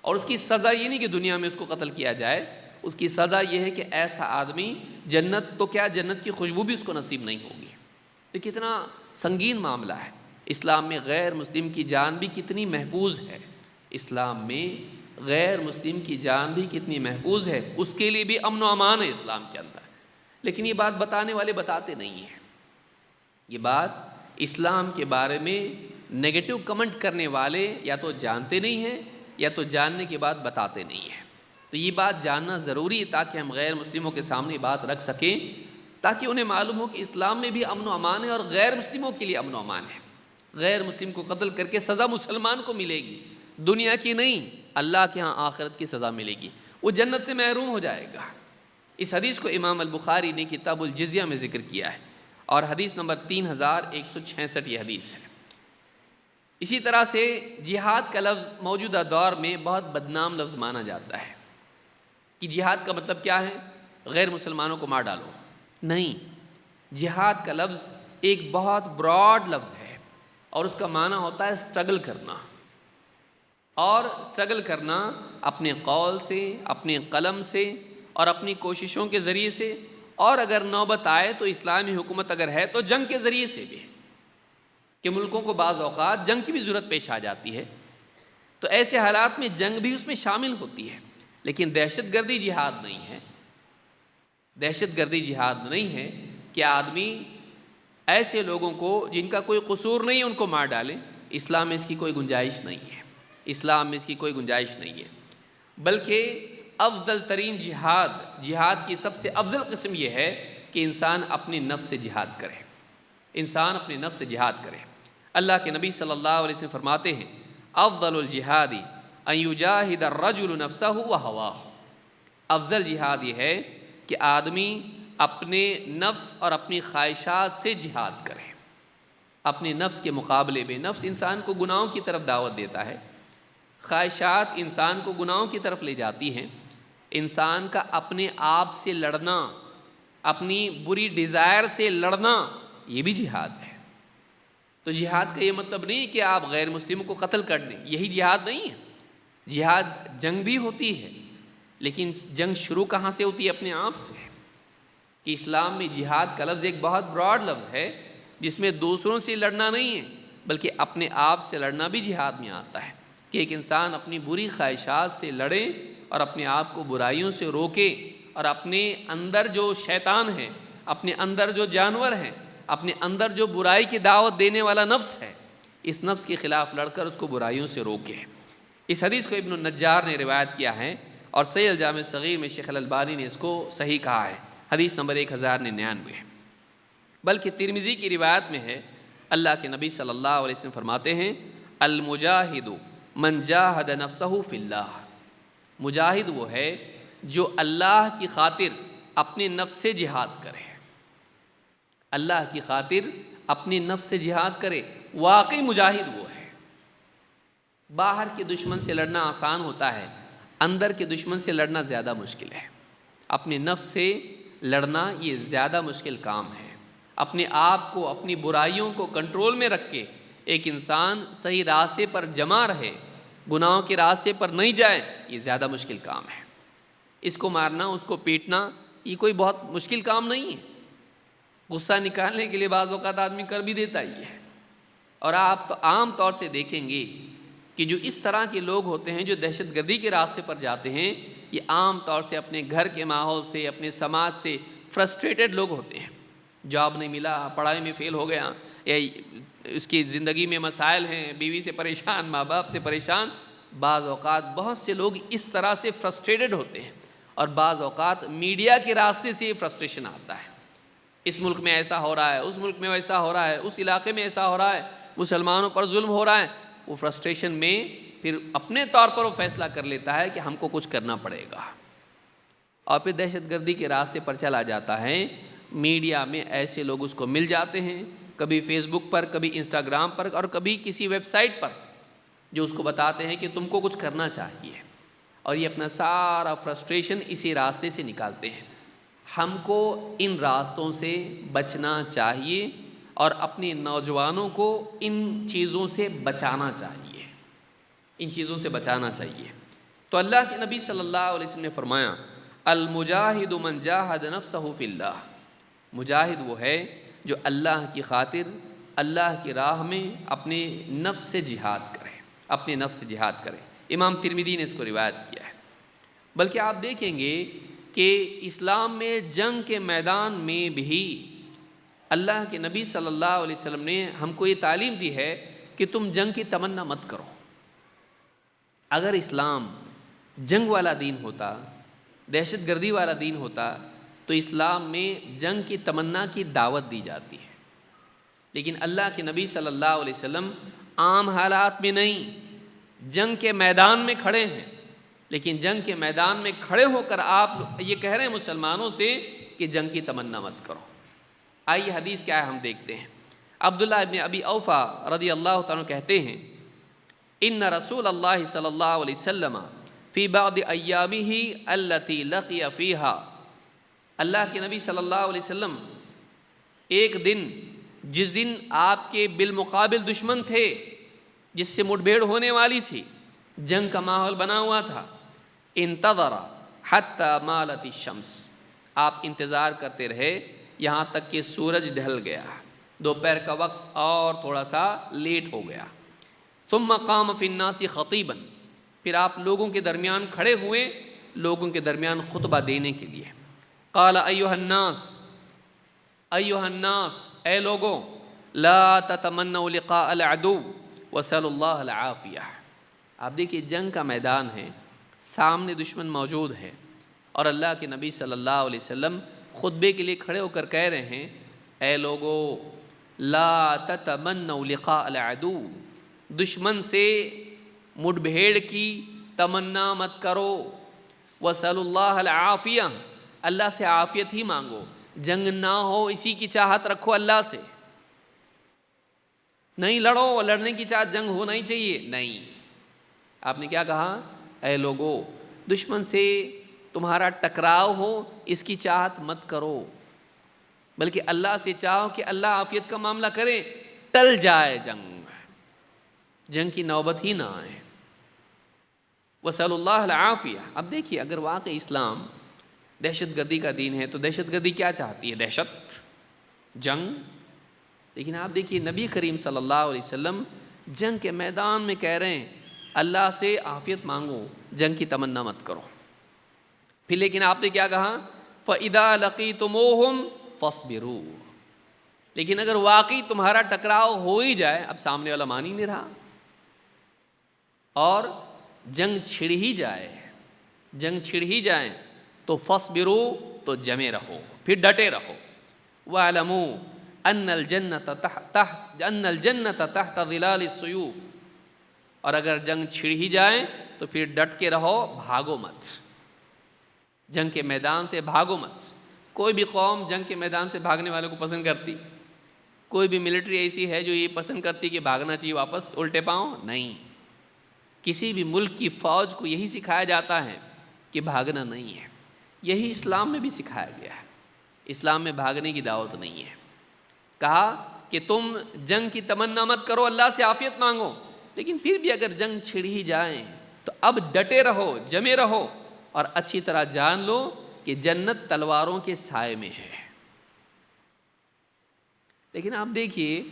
اور اس کی سزا یہ نہیں کہ دنیا میں اس کو قتل کیا جائے، اس کی سزا یہ ہے کہ ایسا آدمی جنت تو کیا جنت کی خوشبو بھی اس کو نصیب نہیں ہوگی۔ یہ کتنا سنگین معاملہ ہے۔ اسلام میں غیر مسلم کی جان بھی کتنی محفوظ ہے، اسلام میں غیر مسلم کی جان بھی کتنی محفوظ ہے، اس کے لیے بھی امن و امان ہے اسلام کے اندر۔ لیکن یہ بات بتانے والے بتاتے نہیں ہیں، یہ بات اسلام کے بارے میں نیگیٹو کمنٹ کرنے والے یا تو جانتے نہیں ہیں یا تو جاننے کے بعد بتاتے نہیں ہیں۔ تو یہ بات جاننا ضروری ہے تاکہ ہم غیر مسلموں کے سامنے بات رکھ سکیں، تاکہ انہیں معلوم ہو کہ اسلام میں بھی امن و امان ہے اور غیر مسلموں کے لیے امن و امان ہے۔ غیر مسلم کو قتل کر کے سزا مسلمان کو ملے گی، دنیا کی نہیں، اللہ کے ہاں آخرت کی سزا ملے گی، وہ جنت سے محروم ہو جائے گا۔ اس حدیث کو امام البخاری نے کتاب الجزیہ میں ذکر کیا ہے، اور حدیث نمبر 3166 یہ حدیث ہے۔ اسی طرح سے جہاد کا لفظ موجودہ دور میں بہت بدنام لفظ مانا جاتا ہے کہ جہاد کا مطلب کیا ہے؟ غیر مسلمانوں کو مار ڈالو۔ نہیں، جہاد کا لفظ ایک بہت براڈ لفظ ہے، اور اس کا معنی ہوتا ہے سٹرگل کرنا، اور سٹرگل کرنا اپنے قول سے، اپنے قلم سے، اور اپنی کوششوں کے ذریعے سے، اور اگر نوبت آئے تو اسلامی حکومت اگر ہے تو جنگ کے ذریعے سے بھی، کہ ملکوں کو بعض اوقات جنگ کی بھی ضرورت پیش آ جاتی ہے، تو ایسے حالات میں جنگ بھی اس میں شامل ہوتی ہے، لیکن دہشت گردی جہاد نہیں ہے۔ دہشت گردی جہاد نہیں ہے کہ آدمی ایسے لوگوں کو جن کا کوئی قصور نہیں ہے ان کو مار ڈالے۔ اسلام میں اس کی کوئی گنجائش نہیں ہے، اسلام میں اس کی کوئی گنجائش نہیں ہے، بلکہ افضل ترین جہاد کی سب سے افضل قسم یہ ہے کہ انسان اپنی نفس سے جہاد کرے، انسان اپنے نفس سے جہاد کرے۔ اللہ کے نبی صلی اللہ علیہ وسلم فرماتے ہیں افضل الجہاد ان یجاہد الرجل نفسہ وہواہ، افضل جہاد یہ ہے کہ آدمی اپنے نفس اور اپنی خواہشات سے جہاد کرے۔ اپنے نفس کے مقابلے میں نفس انسان کو گناہوں کی طرف دعوت دیتا ہے، خواہشات انسان کو گناہوں کی طرف لے جاتی ہیں۔ انسان کا اپنے آپ سے لڑنا، اپنی بری ڈیزائر سے لڑنا، یہ بھی جہاد ہے۔ تو جہاد کا یہ مطلب نہیں کہ آپ غیر مسلموں کو قتل کر دیں، یہی جہاد نہیں ہے۔ جہاد جنگ بھی ہوتی ہے، لیکن جنگ شروع کہاں سے ہوتی ہے؟ اپنے آپ سے۔ کہ اسلام میں جہاد کا لفظ ایک بہت براڈ لفظ ہے، جس میں دوسروں سے لڑنا نہیں ہے بلکہ اپنے آپ سے لڑنا بھی جہاد میں آتا ہے، کہ ایک انسان اپنی بری خواہشات سے لڑے اور اپنے آپ کو برائیوں سے روکے، اور اپنے اندر جو شیطان ہے، اپنے اندر جو جانور ہیں، اپنے اندر جو برائی کی دعوت دینے والا نفس ہے، اس نفس کے خلاف لڑ کر اس کو برائیوں سے روکے۔ اس حدیث کو ابن النجار نے روایت کیا ہے، اور صحیح الجامع الصغیر میں شیخ الالبانی نے اس کو صحیح کہا ہے، حدیث نمبر 1099 ہے۔ بلکہ ترمذی کی روایت میں ہے، اللہ کے نبی صلی اللہ علیہ وسلم فرماتے ہیں المجاہد من جاہد نفسہ فی اللہ، مجاہد وہ ہے جو اللہ کی خاطر اپنے نفس سے جہاد کرے، اللہ کی خاطر اپنی نفس سے جہاد کرے، واقعی مجاہد وہ ہے۔ باہر کے دشمن سے لڑنا آسان ہوتا ہے، اندر کے دشمن سے لڑنا زیادہ مشکل ہے۔ اپنے نفس سے لڑنا یہ زیادہ مشکل کام ہے۔ اپنے آپ کو، اپنی برائیوں کو کنٹرول میں رکھ کے ایک انسان صحیح راستے پر جمع رہے، گناہوں کے راستے پر نہیں جائے، یہ زیادہ مشکل کام ہے۔ اس کو مارنا، اس کو پیٹنا، یہ کوئی بہت مشکل کام نہیں ہے۔ غصہ نکالنے کے لیے بعض اوقات آدمی کر بھی دیتا ہی ہے۔ اور آپ تو عام طور سے دیکھیں گے کہ جو اس طرح کے لوگ ہوتے ہیں جو دہشت گردی کے راستے پر جاتے ہیں، یہ عام طور سے اپنے گھر کے ماحول سے، اپنے سماج سے فرسٹریٹڈ لوگ ہوتے ہیں۔ جاب نہیں ملا، پڑھائی میں فیل ہو گیا، یا اس کی زندگی میں مسائل ہیں، بیوی سے پریشان، ماں باپ سے پریشان۔ بعض اوقات بہت سے لوگ اس طرح سے فرسٹریٹڈ ہوتے ہیں، اور بعض اوقات میڈیا کے راستے سے یہ فرسٹریشن آتا ہے۔ اس ملک میں ایسا ہو رہا ہے، اس ملک میں ویسا ہو رہا ہے، اس علاقے میں ایسا ہو رہا ہے، مسلمانوں پر ظلم ہو رہا ہے۔ وہ فرسٹریشن میں پھر اپنے طور پر وہ فیصلہ کر لیتا ہے کہ ہم کو کچھ کرنا پڑے گا، اور پھر دہشت گردی کے راستے پر چلا جاتا ہے۔ میڈیا میں ایسے لوگ اس کو مل جاتے ہیں، کبھی فیس بک پر، کبھی انسٹاگرام پر، اور کبھی کسی ویب سائٹ پر، جو اس کو بتاتے ہیں کہ تم کو کچھ کرنا چاہیے، اور یہ اپنا سارا فرسٹریشن اسی راستے سے نکالتے ہیں۔ ہم کو ان راستوں سے بچنا چاہیے، اور اپنے نوجوانوں کو ان چیزوں سے بچانا چاہیے، ان چیزوں سے بچانا چاہیے۔ تو اللہ کے نبی صلی اللہ علیہ وسلم نے فرمایا المجاہد من جاہد نفسہ فی اللہ، مجاہد وہ ہے جو اللہ کی خاطر، اللہ کی راہ میں اپنے نفس سے جہاد کرے، اپنے نفس سے جہاد کرے۔ امام ترمذی نے اس کو روایت کیا ہے۔ بلکہ آپ دیکھیں گے کہ اسلام میں جنگ کے میدان میں بھی اللہ کے نبی صلی اللہ علیہ وسلم نے ہم کو یہ تعلیم دی ہے کہ تم جنگ کی تمنا مت کرو۔ اگر اسلام جنگ والا دین ہوتا، دہشت گردی والا دین ہوتا، تو اسلام میں جنگ کی تمنا کی دعوت دی جاتی ہے، لیکن اللہ کے نبی صلی اللہ علیہ وسلم عام حالات میں نہیں، جنگ کے میدان میں کھڑے ہیں، لیکن جنگ کے میدان میں کھڑے ہو کر آپ یہ کہہ رہے ہیں مسلمانوں سے کہ جنگ کی تمنا مت کرو۔ آئیے حدیث کیا ہے ہم دیکھتے ہیں۔ عبداللہ ابن ابی اوفا رضی اللہ تعالیٰ کہتے ہیں ان رسول اللہ صلی اللہ علیہ وسلم فی بعض ایامہ التی لقی فیہا، اللہ کے نبی صلی اللہ علیہ وسلم ایک دن، جس دن آپ کے بالمقابل دشمن تھے، جس سے مٹ بھیڑ ہونے والی تھی، جنگ کا ماحول بنا ہوا تھا، انتظر حتی مالت الشمس، آپ انتظار کرتے رہے یہاں تک کہ سورج ڈھل گیا، دوپہر کا وقت اور تھوڑا سا لیٹ ہو گیا۔ ثم قام فی الناس خطیبا، پھر آپ لوگوں کے درمیان کھڑے ہوئے، لوگوں کے درمیان خطبہ دینے کے لیے۔ قال ایھا الناس، اے لوگوں، لا تتمنوا لقاء العدو وسلوا اللہ العافیہ۔ آپ دیکھیے جنگ کا میدان ہے، سامنے دشمن موجود ہے، اور اللہ کے نبی صلی اللہ علیہ وسلم خطبے کے لیے کھڑے ہو کر کہہ رہے ہیں اے لوگو لا تتمنوا لقاء العدو، دشمن سے مٹ بھیڑ کی تمنا مت کرو، وسلوا اللہ العافیہ، اللہ سے عافیت ہی مانگو، جنگ نہ ہو اسی کی چاہت رکھو اللہ سے، نہیں لڑو، لڑنے کی چاہت جنگ ہونا ہی چاہیے، نہیں۔ آپ نے کیا کہا؟ اے لوگو، دشمن سے تمہارا ٹکراؤ ہو اس کی چاہت مت کرو، بلکہ اللہ سے چاہو کہ اللہ عافیت کا معاملہ کرے، ٹل جائے جنگ کی نوبت ہی نہ آئے۔ وصلی اللہ العافیہ۔ اب دیکھیے اگر واقعی اسلام دہشت گردی کا دین ہے تو دہشت گردی کیا چاہتی ہے؟ دہشت، جنگ۔ لیکن آپ دیکھیے نبی کریم صلی اللہ علیہ وسلم جنگ کے میدان میں کہہ رہے ہیں اللہ سے عافیت مانگو، جنگ کی تمنا مت کرو۔ پھر لیکن آپ نے کیا کہا؟ فَإِذَا لَقِيتُمُوهُمْ فَاصْبِرُوا، لیکن اگر واقعی تمہارا ٹکراؤ ہو ہی جائے، اب سامنے والا مان ہی نہیں رہا اور جنگ چھڑ ہی جائے تو فَاصْبِرُوا، تو جمے رہو، پھر ڈٹے رہو۔ وَاعْلَمُوا أَنَّ الْجَنَّةَ تَحْتَ ظِلَالِ السُّيُوفِ، اور اگر جنگ چھڑ ہی جائے تو پھر ڈٹ کے رہو، بھاگو مت، جنگ کے میدان سے بھاگو مت۔ کوئی بھی قوم جنگ کے میدان سے بھاگنے والوں کو پسند کرتی؟ کوئی بھی ملٹری ایسی ہے جو یہ پسند کرتی کہ بھاگنا چاہیے واپس الٹے پاؤں؟ نہیں۔ کسی بھی ملک کی فوج کو یہی سکھایا جاتا ہے کہ بھاگنا نہیں ہے، یہی اسلام میں بھی سکھایا گیا ہے۔ اسلام میں بھاگنے کی دعوت نہیں ہے، کہا کہ تم جنگ کی تمنا مت کرو، اللہ سے عافیت مانگو، لیکن پھر بھی اگر جنگ چھڑ ہی جائیں تو اب ڈٹے رہو، جمے رہو، اور اچھی طرح جان لو کہ جنت تلواروں کے سائے میں ہے۔ لیکن آپ دیکھیے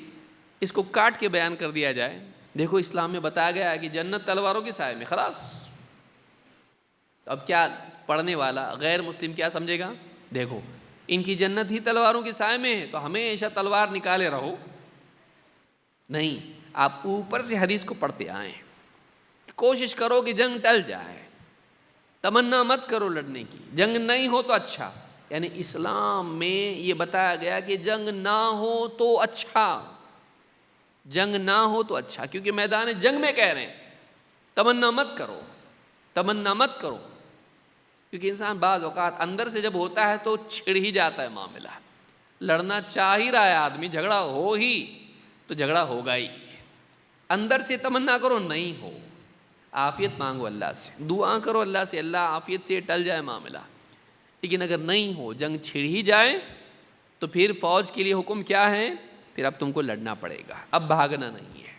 اس کو کاٹ کے بیان کر دیا جائے، دیکھو اسلام میں بتایا گیا ہے کہ جنت تلواروں کے سائے میں، خلاص۔ اب کیا پڑھنے والا غیر مسلم کیا سمجھے گا؟ دیکھو ان کی جنت ہی تلواروں کے سائے میں ہے تو ہمیشہ تلوار نکالے رہو۔ نہیں، آپ اوپر سے حدیث کو پڑھتے آئیں، کوشش کرو کہ جنگ ٹل جائے، تمنا مت کرو لڑنے کی، جنگ نہیں ہو تو اچھا۔ یعنی اسلام میں یہ بتایا گیا کہ جنگ نہ ہو تو اچھا، جنگ نہ ہو تو اچھا، کیونکہ میدان جنگ میں کہہ رہے ہیں تمنا مت کرو، تمنا مت کرو، کیونکہ انسان بعض اوقات اندر سے جب ہوتا ہے تو چھڑ ہی جاتا ہے معاملہ، لڑنا چاہ ہی رہا ہے آدمی، جھگڑا ہو ہی تو جھگڑا ہوگا ہی، اندر سے تمنا کرو نہیں ہو، عافیت مانگو اللہ سے، دعا کرو اللہ سے اللہ عافیت سے ٹل جائے معاملہ۔ لیکن اگر نہیں ہو، جنگ چھڑ ہی جائے تو پھر فوج کے لیے حکم کیا ہے؟ پھر اب تم کو لڑنا پڑے گا، اب بھاگنا نہیں ہے۔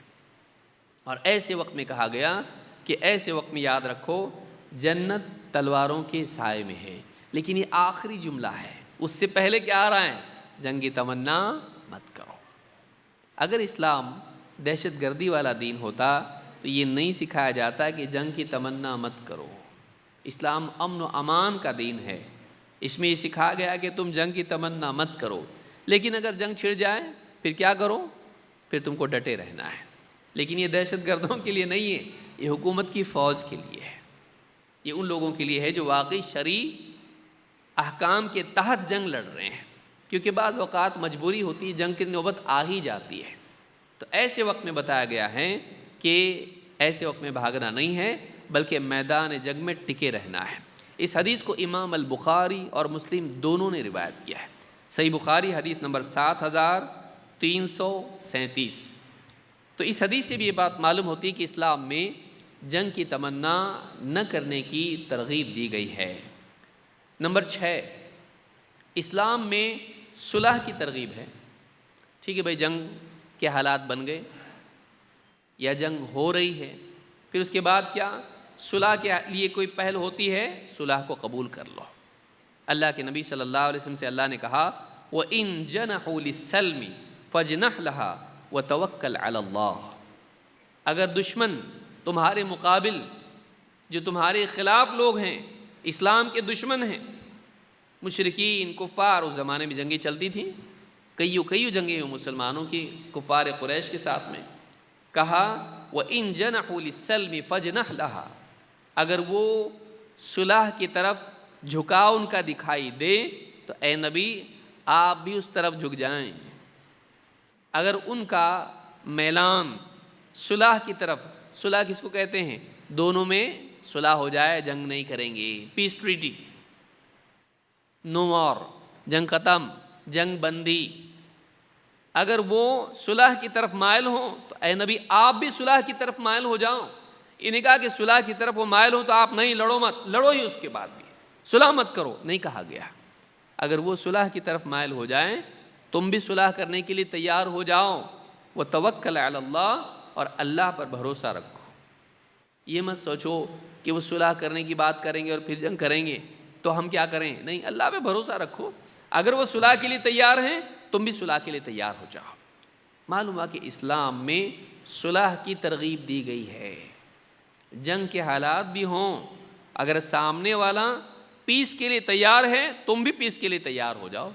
اور ایسے وقت میں کہا گیا کہ ایسے وقت میں یاد رکھو جنت تلواروں کے سائے میں ہے، لیکن یہ آخری جملہ ہے، اس سے پہلے کیا آ رہا ہے؟ جنگ کی تمنا مت کرو۔ اگر اسلام دہشت گردی والا دین ہوتا تو یہ نہیں سکھایا جاتا کہ جنگ کی تمنا مت کرو۔ اسلام امن و امان کا دین ہے، اس میں یہ سکھایا گیا کہ تم جنگ کی تمنا مت کرو، لیکن اگر جنگ چھڑ جائے پھر کیا کرو؟ پھر تم کو ڈٹے رہنا ہے۔ لیکن یہ دہشت گردوں کے لیے نہیں ہے، یہ حکومت کی فوج کے لیے ہے، یہ ان لوگوں کے لیے ہے جو واقعی شرعی احکام کے تحت جنگ لڑ رہے ہیں۔ کیونکہ بعض اوقات مجبوری ہوتی ہے، جنگ کی نوبت آ ہی جاتی ہے۔ تو ایسے وقت میں بتایا گیا ہے کہ ایسے وقت میں بھاگنا نہیں ہے بلکہ میدان جنگ میں ٹکے رہنا ہے۔ اس حدیث کو امام البخاری اور مسلم دونوں نے روایت کیا ہے۔ صحیح بخاری حدیث نمبر 7337۔ تو اس حدیث سے بھی یہ بات معلوم ہوتی ہے کہ اسلام میں جنگ کی تمنا نہ کرنے کی ترغیب دی گئی ہے۔ نمبر 6، اسلام میں صلح کی ترغیب ہے۔ ٹھیک ہے بھائی، جنگ کے حالات بن گئے یا جنگ ہو رہی ہے، پھر اس کے بعد کیا صلح کے لیے کوئی پہل ہوتی ہے، صلح کو قبول کر لو۔ اللہ کے نبی صلی اللہ علیہ وسلم سے اللہ نے کہا وَإِن جَنَحُوا لِلسَّلْمِ فَاجْنَحْ لَهَا وَتَوَكَّلْ عَلَى اللَّهِ، اگر دشمن تمہارے مقابل، جو تمہارے خلاف لوگ ہیں، اسلام کے دشمن ہیں، مشرکین کفار، اس زمانے میں جنگیں چلتی تھیں، کئی جنگیں ہوئی مسلمانوں کی کفار قریش کے ساتھ میں، کہا وَإِن جَنَحُوا لِلسَّلْمِ فَاجْنَحْ لَهَا، اگر وہ صلح کی طرف جھکاؤ ان کا دکھائی دے تو اے نبی آپ بھی اس طرف جھک جائیں۔ اگر ان کا میلان صلح کی طرف، صلح کس کو کہتے ہیں، دونوں میں صلح ہو جائے، جنگ نہیں کریں گے، پیس ٹریٹی، نو وار، جنگ ختم، جنگ بندی، اگر وہ صلح کی طرف مائل ہوں تو اے نبی آپ بھی صلح کی طرف مائل ہو جاؤ۔ یہ نہیں کہا کہ صلح کی طرف وہ مائل ہوں تو آپ نہیں لڑو، مت لڑو ہی، اس کے بعد بھی صلح مت کرو، نہیں کہا گیا۔ اگر وہ صلح کی طرف مائل ہو جائیں تم بھی صلح کرنے کے لیے تیار ہو جاؤ، وَتَوَكَّلْ عَلَى اللَّهِ، اور اللہ پر بھروسہ رکھو۔ یہ مت سوچو کہ وہ صلح کرنے کی بات کریں گے اور پھر جنگ کریں گے تو ہم کیا کریں، نہیں، اللہ پہ بھروسہ رکھو۔ اگر وہ صلح کے لیے تیار ہیں تم بھی صلح کے لیے تیار ہو جاؤ۔ معلوم ہوا کہ اسلام میں صلح کی ترغیب دی گئی ہے۔ جنگ کے حالات بھی ہوں، اگر سامنے والا پیس کے لیے تیار ہے تم بھی پیس کے لیے تیار ہو جاؤ۔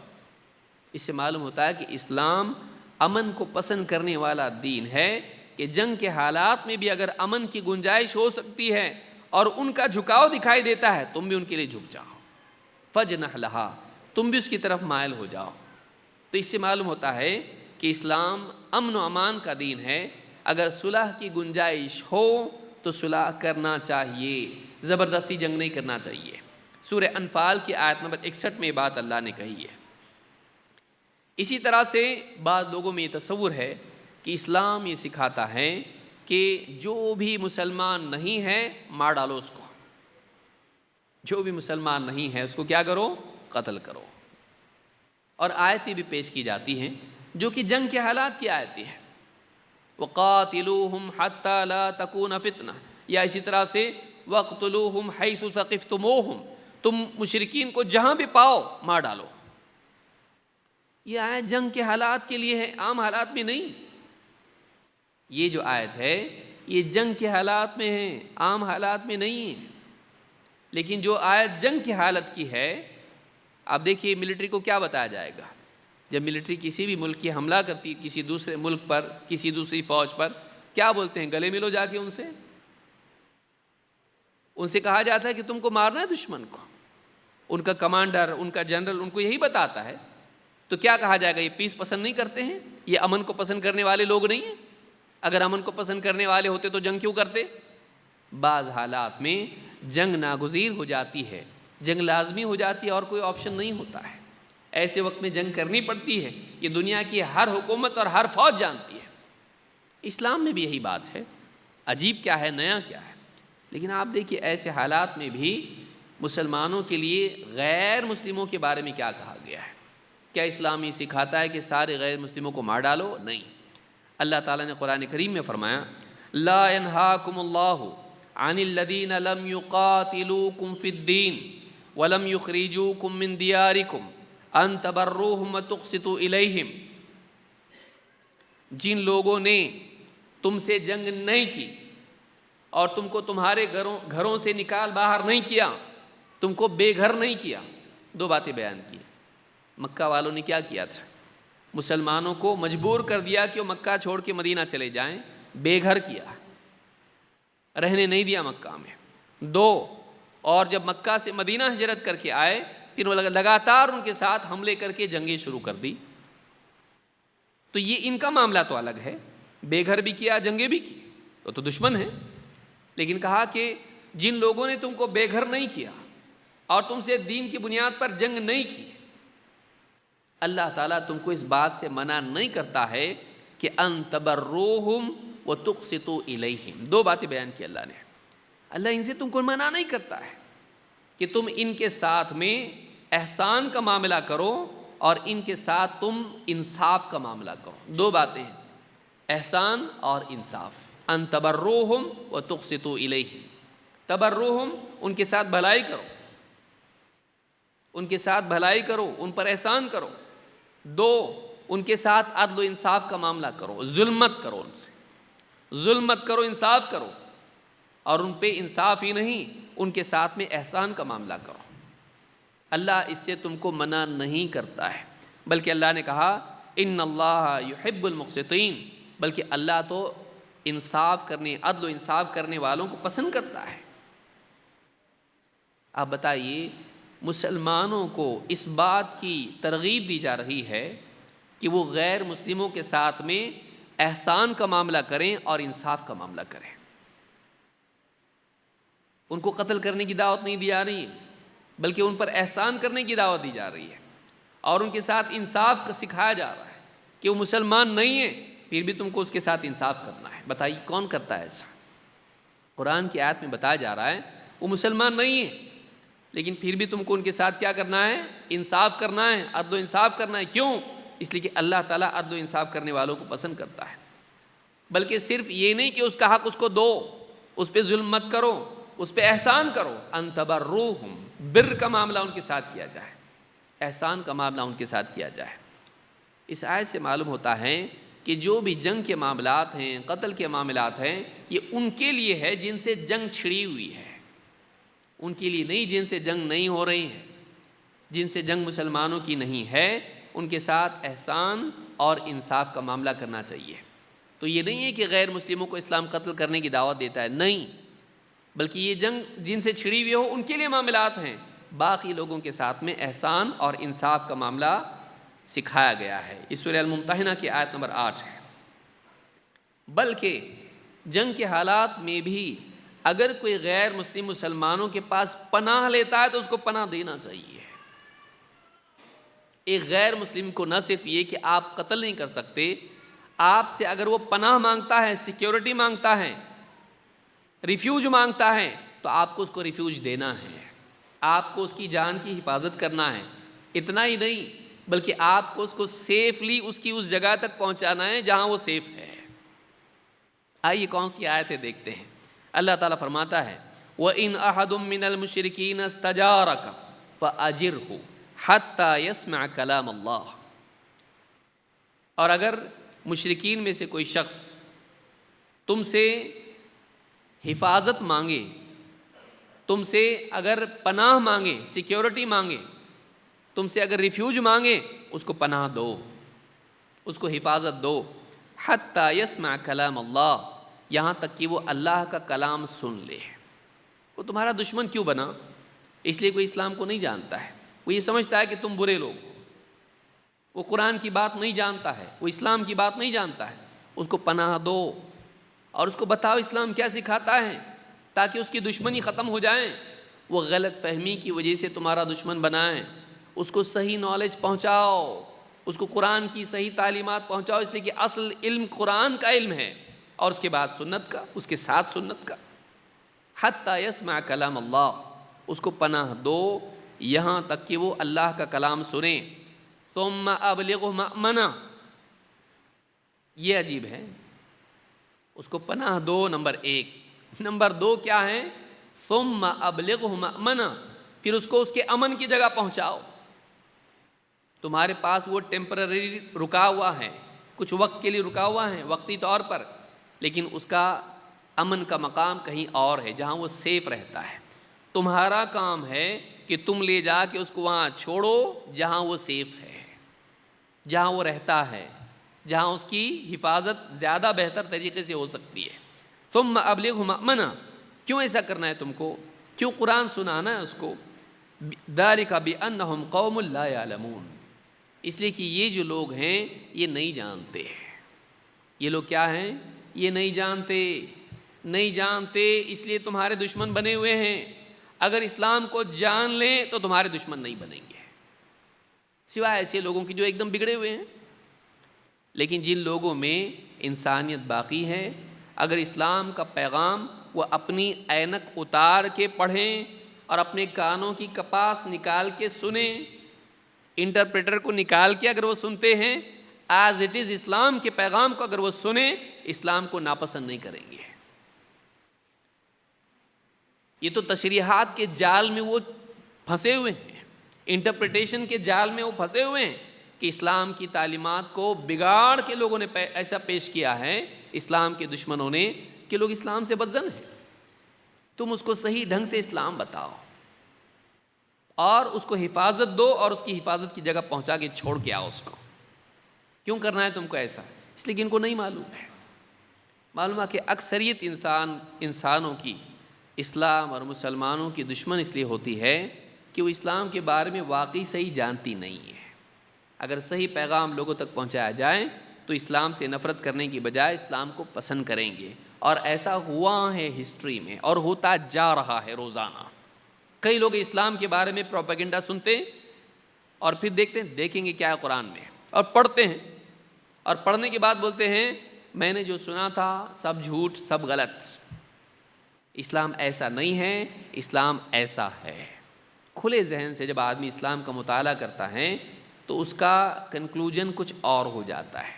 اس سے معلوم ہوتا ہے کہ اسلام امن کو پسند کرنے والا دین ہے، کہ جنگ کے حالات میں بھی اگر امن کی گنجائش ہو سکتی ہے اور ان کا جھکاؤ دکھائی دیتا ہے تم بھی ان کے لیے جھک جاؤ، فَاجْنَحْ لَهَا، تم بھی اس کی طرف مائل ہو جاؤ۔ تو اس سے معلوم ہوتا ہے کہ اسلام امن و امان کا دین ہے۔ اگر صلح کی گنجائش ہو تو صلح کرنا چاہیے، زبردستی جنگ نہیں کرنا چاہیے۔ سورہ انفال کی آیت نمبر 61 میں یہ بات اللہ نے کہی ہے۔ اسی طرح سے بعض لوگوں میں یہ تصور ہے کہ اسلام یہ سکھاتا ہے کہ جو بھی مسلمان نہیں ہے مار ڈالو اس کو، جو بھی مسلمان نہیں ہے اس کو کیا کرو، قتل کرو۔ اور آیتیں بھی پیش کی جاتی ہیں جو کہ جنگ کے حالات کی آیتیں ہیں، وَقَاتِلُوهُمْ حَتَّى لَا تَكُونَ فِتْنَةٌ، یا اسی طرح سے وَاقْتُلُوهُمْ حَيْثُ ثَقِفْتُمُوهُمْ، تم مشرکین کو جہاں بھی پاؤ مار ڈالو۔ یہ آیت جنگ کے حالات کے لیے ہے، عام حالات میں نہیں۔ یہ جو آیت ہے یہ جنگ کے حالات میں ہے، عام حالات میں نہیں ہے۔ لیکن جو آیت جنگ کی حالت کی ہے، آپ دیکھیے ملٹری کو کیا بتایا جائے گا، جب ملٹری کسی بھی ملک کی حملہ کرتی کسی دوسرے ملک پر، کسی دوسری فوج پر، کیا بولتے ہیں، گلے ملو جا کے ان سے کہا جاتا ہے کہ تم کو مارنا ہے دشمن کو۔ ان کا کمانڈر، ان کا جنرل ان کو یہی بتاتا ہے، تو کیا کہا جائے گا، یہ پیس پسند نہیں کرتے ہیں، یہ امن کو پسند کرنے والے لوگ نہیں ہیں۔ اگر امن کو پسند کرنے والے ہوتے تو جنگ کیوں کرتے؟ بعض حالات میں جنگ ناگزیر ہو جاتی ہے، جنگ لازمی ہو جاتی ہے اور کوئی آپشن نہیں ہوتا ہے، ایسے وقت میں جنگ کرنی پڑتی ہے۔ یہ دنیا کی ہر حکومت اور ہر فوج جانتی ہے۔ اسلام میں بھی یہی بات ہے، عجیب کیا ہے، نیا کیا ہے۔ لیکن آپ دیکھیے ایسے حالات میں بھی مسلمانوں کے لیے غیر مسلموں کے بارے میں کیا کہا گیا ہے۔ کیا اسلام یہ سکھاتا ہے کہ سارے غیر مسلموں کو مار ڈالو؟ نہیں۔ اللہ تعالیٰ نے قرآن کریم میں فرمایا لا ينهاكم الله عن الذين لم يقاتلوكم في الدين ولم يخرجوكم من دياركم ان تبروهم وتقسطوا اليهم، جن لوگوں نے تم سے جنگ نہیں کی اور تم کو تمہارے گھروں سے نکال باہر نہیں کیا، تم کو بے گھر نہیں کیا، دو باتیں بیان کی۔ مکہ والوں نے کیا کیا تھا، مسلمانوں کو مجبور کر دیا کہ وہ مکہ چھوڑ کے مدینہ چلے جائیں، بے گھر کیا، رہنے نہیں دیا مکہ میں۔ دو، اور جب مکہ سے مدینہ ہجرت کر کے آئے پھر وہ لگاتار ان کے ساتھ حملے کر کے جنگیں شروع کر دی. تو یہ ان کا معاملہ تو الگ ہے، بے گھر بھی کیا، جنگیں بھی کی، تو دشمن ہے. لیکن کہا کہ جن لوگوں نے تم کو بے گھر نہیں کیا اور تم سے دین کی بنیاد پر جنگ نہیں کی، اللہ تعالیٰ تم کو اس بات سے منع نہیں کرتا ہے کہ ان تبروہم وتقسطوا الیہم. دو باتیں بیان کی اللہ نے. اللہ ان سے تم کو منع نہیں کرتا ہے کہ تم ان کے ساتھ میں احسان کا معاملہ کرو اور ان کے ساتھ تم انصاف کا معاملہ کرو. دو باتیں ہیں، احسان اور انصاف. ان تبروہم وتقسطوا الیہم. تبروہم، ان کے ساتھ بھلائی کرو، ان کے ساتھ بھلائی کرو، ان پر احسان کرو. دو، ان کے ساتھ عدل و انصاف کا معاملہ کرو، ظلم مت کرو، ان سے ظلم مت کرو، انصاف کرو. اور ان پہ انصاف ہی نہیں، ان کے ساتھ میں احسان کا معاملہ کرو. اللہ اس سے تم کو منع نہیں کرتا ہے، بلکہ اللہ نے کہا ان اللہ یحب المقسطین، بلکہ اللہ تو انصاف کرنے، عدل و انصاف کرنے والوں کو پسند کرتا ہے. آپ بتائیے، مسلمانوں کو اس بات کی ترغیب دی جا رہی ہے کہ وہ غیر مسلموں کے ساتھ میں احسان کا معاملہ کریں اور انصاف کا معاملہ کریں. ان کو قتل کرنے کی دعوت نہیں دی جا رہی ہے، بلکہ ان پر احسان کرنے کی دعوت دی جا رہی ہے، اور ان کے ساتھ انصاف کا سکھایا جا رہا ہے کہ وہ مسلمان نہیں ہے پھر بھی تم کو اس کے ساتھ انصاف کرنا ہے. بتائیے کون کرتا ہے ایسا؟ قرآن کی آیت میں بتایا جا رہا ہے وہ مسلمان نہیں ہے، لیکن پھر بھی تم کو ان کے ساتھ کیا کرنا ہے؟ انصاف کرنا ہے، عدل و انصاف کرنا ہے. کیوں؟ اس لیے کہ اللہ تعالیٰ عدل و انصاف کرنے والوں کو پسند کرتا ہے. بلکہ صرف یہ نہیں کہ اس کا حق اس کو دو، اس پہ ظلم مت کرو، اس پہ احسان کرو. ان تبروہم، بر کا معاملہ ان کے ساتھ کیا جائے، احسان کا معاملہ ان کے ساتھ کیا جائے. اس آیت سے معلوم ہوتا ہے کہ جو بھی جنگ کے معاملات ہیں، قتل کے معاملات ہیں، یہ ان کے لیے ہے جن سے جنگ چھڑی ہوئی ہے، ان کے لیے نہیں جن سے جنگ نہیں ہو رہی ہے. جن سے جنگ مسلمانوں کی نہیں ہے ان کے ساتھ احسان اور انصاف کا معاملہ کرنا چاہیے. تو یہ نہیں ہے کہ غیر مسلموں کو اسلام قتل کرنے کی دعوت دیتا ہے، نہیں، بلکہ یہ جنگ جن سے چھڑی ہوئی ہو ان کے لیے معاملات ہیں. باقی لوگوں کے ساتھ میں احسان اور انصاف کا معاملہ سکھایا گیا ہے. اس سورہ الممتحنہ کی آیت نمبر 8 ہے. بلکہ جنگ کے حالات میں بھی اگر کوئی غیر مسلم مسلمانوں کے پاس پناہ لیتا ہے تو اس کو پناہ دینا چاہیے. ایک غیر مسلم کو نہ صرف یہ کہ آپ قتل نہیں کر سکتے، آپ سے اگر وہ پناہ مانگتا ہے، سیکیورٹی مانگتا ہے، ریفیوج مانگتا ہے، تو آپ کو اس کو ریفیوج دینا ہے، آپ کو اس کی جان کی حفاظت کرنا ہے. اتنا ہی نہیں بلکہ آپ کو اس کو سیفلی اس کی اس جگہ تک پہنچانا ہے جہاں وہ سیف ہے. آئیے کون سی آیتیں دیکھتے ہیں. اللہ تعالیٰ فرماتا ہے وَإِنْ أَحَدٌ مِّنَ الْمُشْرِكِينَ اسْتَجَارَكَ فَأَجِرْهُ حَتَّى يَسْمَعَ كَلَامَ اللَّهِ. اور اگر مشرکین میں سے کوئی شخص تم سے حفاظت مانگے، تم سے اگر پناہ مانگے، سیکیورٹی مانگے، تم سے اگر ریفیوج مانگے، اس کو پناہ دو، اس کو حفاظت دو. حَتَّى يَسْمَعَ كَلَامَ اللَّهِ، یہاں تک کہ وہ اللہ کا کلام سن لے. وہ تمہارا دشمن کیوں بنا؟ اس لیے کوئی اسلام کو نہیں جانتا ہے، وہ یہ سمجھتا ہے کہ تم برے لوگ ہو، وہ قرآن کی بات نہیں جانتا ہے، وہ اسلام کی بات نہیں جانتا ہے. اس کو پناہ دو اور اس کو بتاؤ اسلام کیا سکھاتا ہے تاکہ اس کی دشمنی ختم ہو جائیں. وہ غلط فہمی کی وجہ سے تمہارا دشمن بنائیں. اس کو صحیح نالج پہنچاؤ، اس کو قرآن کی صحیح تعلیمات پہنچاؤ، اس لیے کہ اصل علم قرآن کا علم ہے اور اس کے بعد سنت کا، اس کے ساتھ سنت کا. حتی یسمع کلام اللہ، اس کو پناہ دو یہاں تک کہ وہ اللہ کا کلام سنیں. ثم ابلغہ مأمنہ، یہ عجیب ہے، اس کو پناہ دو نمبر 1. نمبر 2 کیا ہے؟ ثم ابلغہ مأمنہ، پھر اس کو اس کے امن کی جگہ پہنچاؤ. تمہارے پاس وہ ٹیمپرری رکا ہوا ہے، کچھ وقت کے لیے رکا ہوا ہے وقتی طور پر، لیکن اس کا امن کا مقام کہیں اور ہے جہاں وہ سیف رہتا ہے. تمہارا کام ہے کہ تم لے جا کے اس کو وہاں چھوڑو جہاں وہ سیف ہے، جہاں وہ رہتا ہے، جہاں اس کی حفاظت زیادہ بہتر طریقے سے ہو سکتی ہے. ثم ابلغہ مأمنہ، کیوں ایسا کرنا ہے تم کو؟ کیوں قرآن سنانا ہے اس کو؟ ذالک بأنہم قوم لا یعلمون، اس لیے کہ یہ جو لوگ ہیں یہ نہیں جانتے ہیں۔ یہ لوگ کیا ہیں؟ یہ نہیں جانتے، اس لیے تمہارے دشمن بنے ہوئے ہیں۔ اگر اسلام کو جان لیں تو تمہارے دشمن نہیں بنیں گے، سوائے ایسے لوگوں کی جو ایک دم بگڑے ہوئے ہیں۔ لیکن جن لوگوں میں انسانیت باقی ہے، اگر اسلام کا پیغام وہ اپنی اینک اتار کے پڑھیں اور اپنے کانوں کی کپاس نکال کے سنیں، انٹرپریٹر کو نکال کے اگر وہ سنتے ہیں، ایز اٹ از اسلام کے پیغام کو اگر وہ سنیں، اسلام کو ناپسند نہیں کریں گے۔ یہ تو تشریحات کے جال میں وہ پھنسے ہوئے ہیں، انٹرپریٹیشن کے جال میں وہ پھنسے ہوئے ہیں کہ اسلام کی تعلیمات کو بگاڑ کے لوگوں نے ایسا پیش کیا ہے، اسلام کے دشمنوں نے، کہ لوگ اسلام سے بدظن ہیں۔ تم اس کو صحیح ڈھنگ سے اسلام بتاؤ اور اس کو حفاظت دو اور اس کی حفاظت کی جگہ پہنچا کے چھوڑ کے آؤ اس کو۔ کیوں کرنا ہے تم کو ایسا؟ اس لیے کہ ان کو نہیں معلوم ہے۔ معلوم ہے کہ اکثریت انسانوں کی اسلام اور مسلمانوں کی دشمن اس لیے ہوتی ہے کہ وہ اسلام کے بارے میں واقعی صحیح جانتی نہیں ہے۔ اگر صحیح پیغام لوگوں تک پہنچایا جائے تو اسلام سے نفرت کرنے کی بجائے اسلام کو پسند کریں گے، اور ایسا ہوا ہے ہسٹری میں اور ہوتا جا رہا ہے روزانہ۔ کئی لوگ اسلام کے بارے میں پروپیگنڈا سنتے ہیں اور پھر دیکھیں گے کیا ہے قرآن میں، اور پڑھتے ہیں، اور پڑھنے کے بعد بولتے ہیں میں نے جو سنا تھا سب جھوٹ، سب غلط، اسلام ایسا نہیں ہے، اسلام ایسا ہے۔ کھلے ذہن سے جب آدمی اسلام کا مطالعہ کرتا ہے تو اس کا کنکلوژن کچھ اور ہو جاتا ہے۔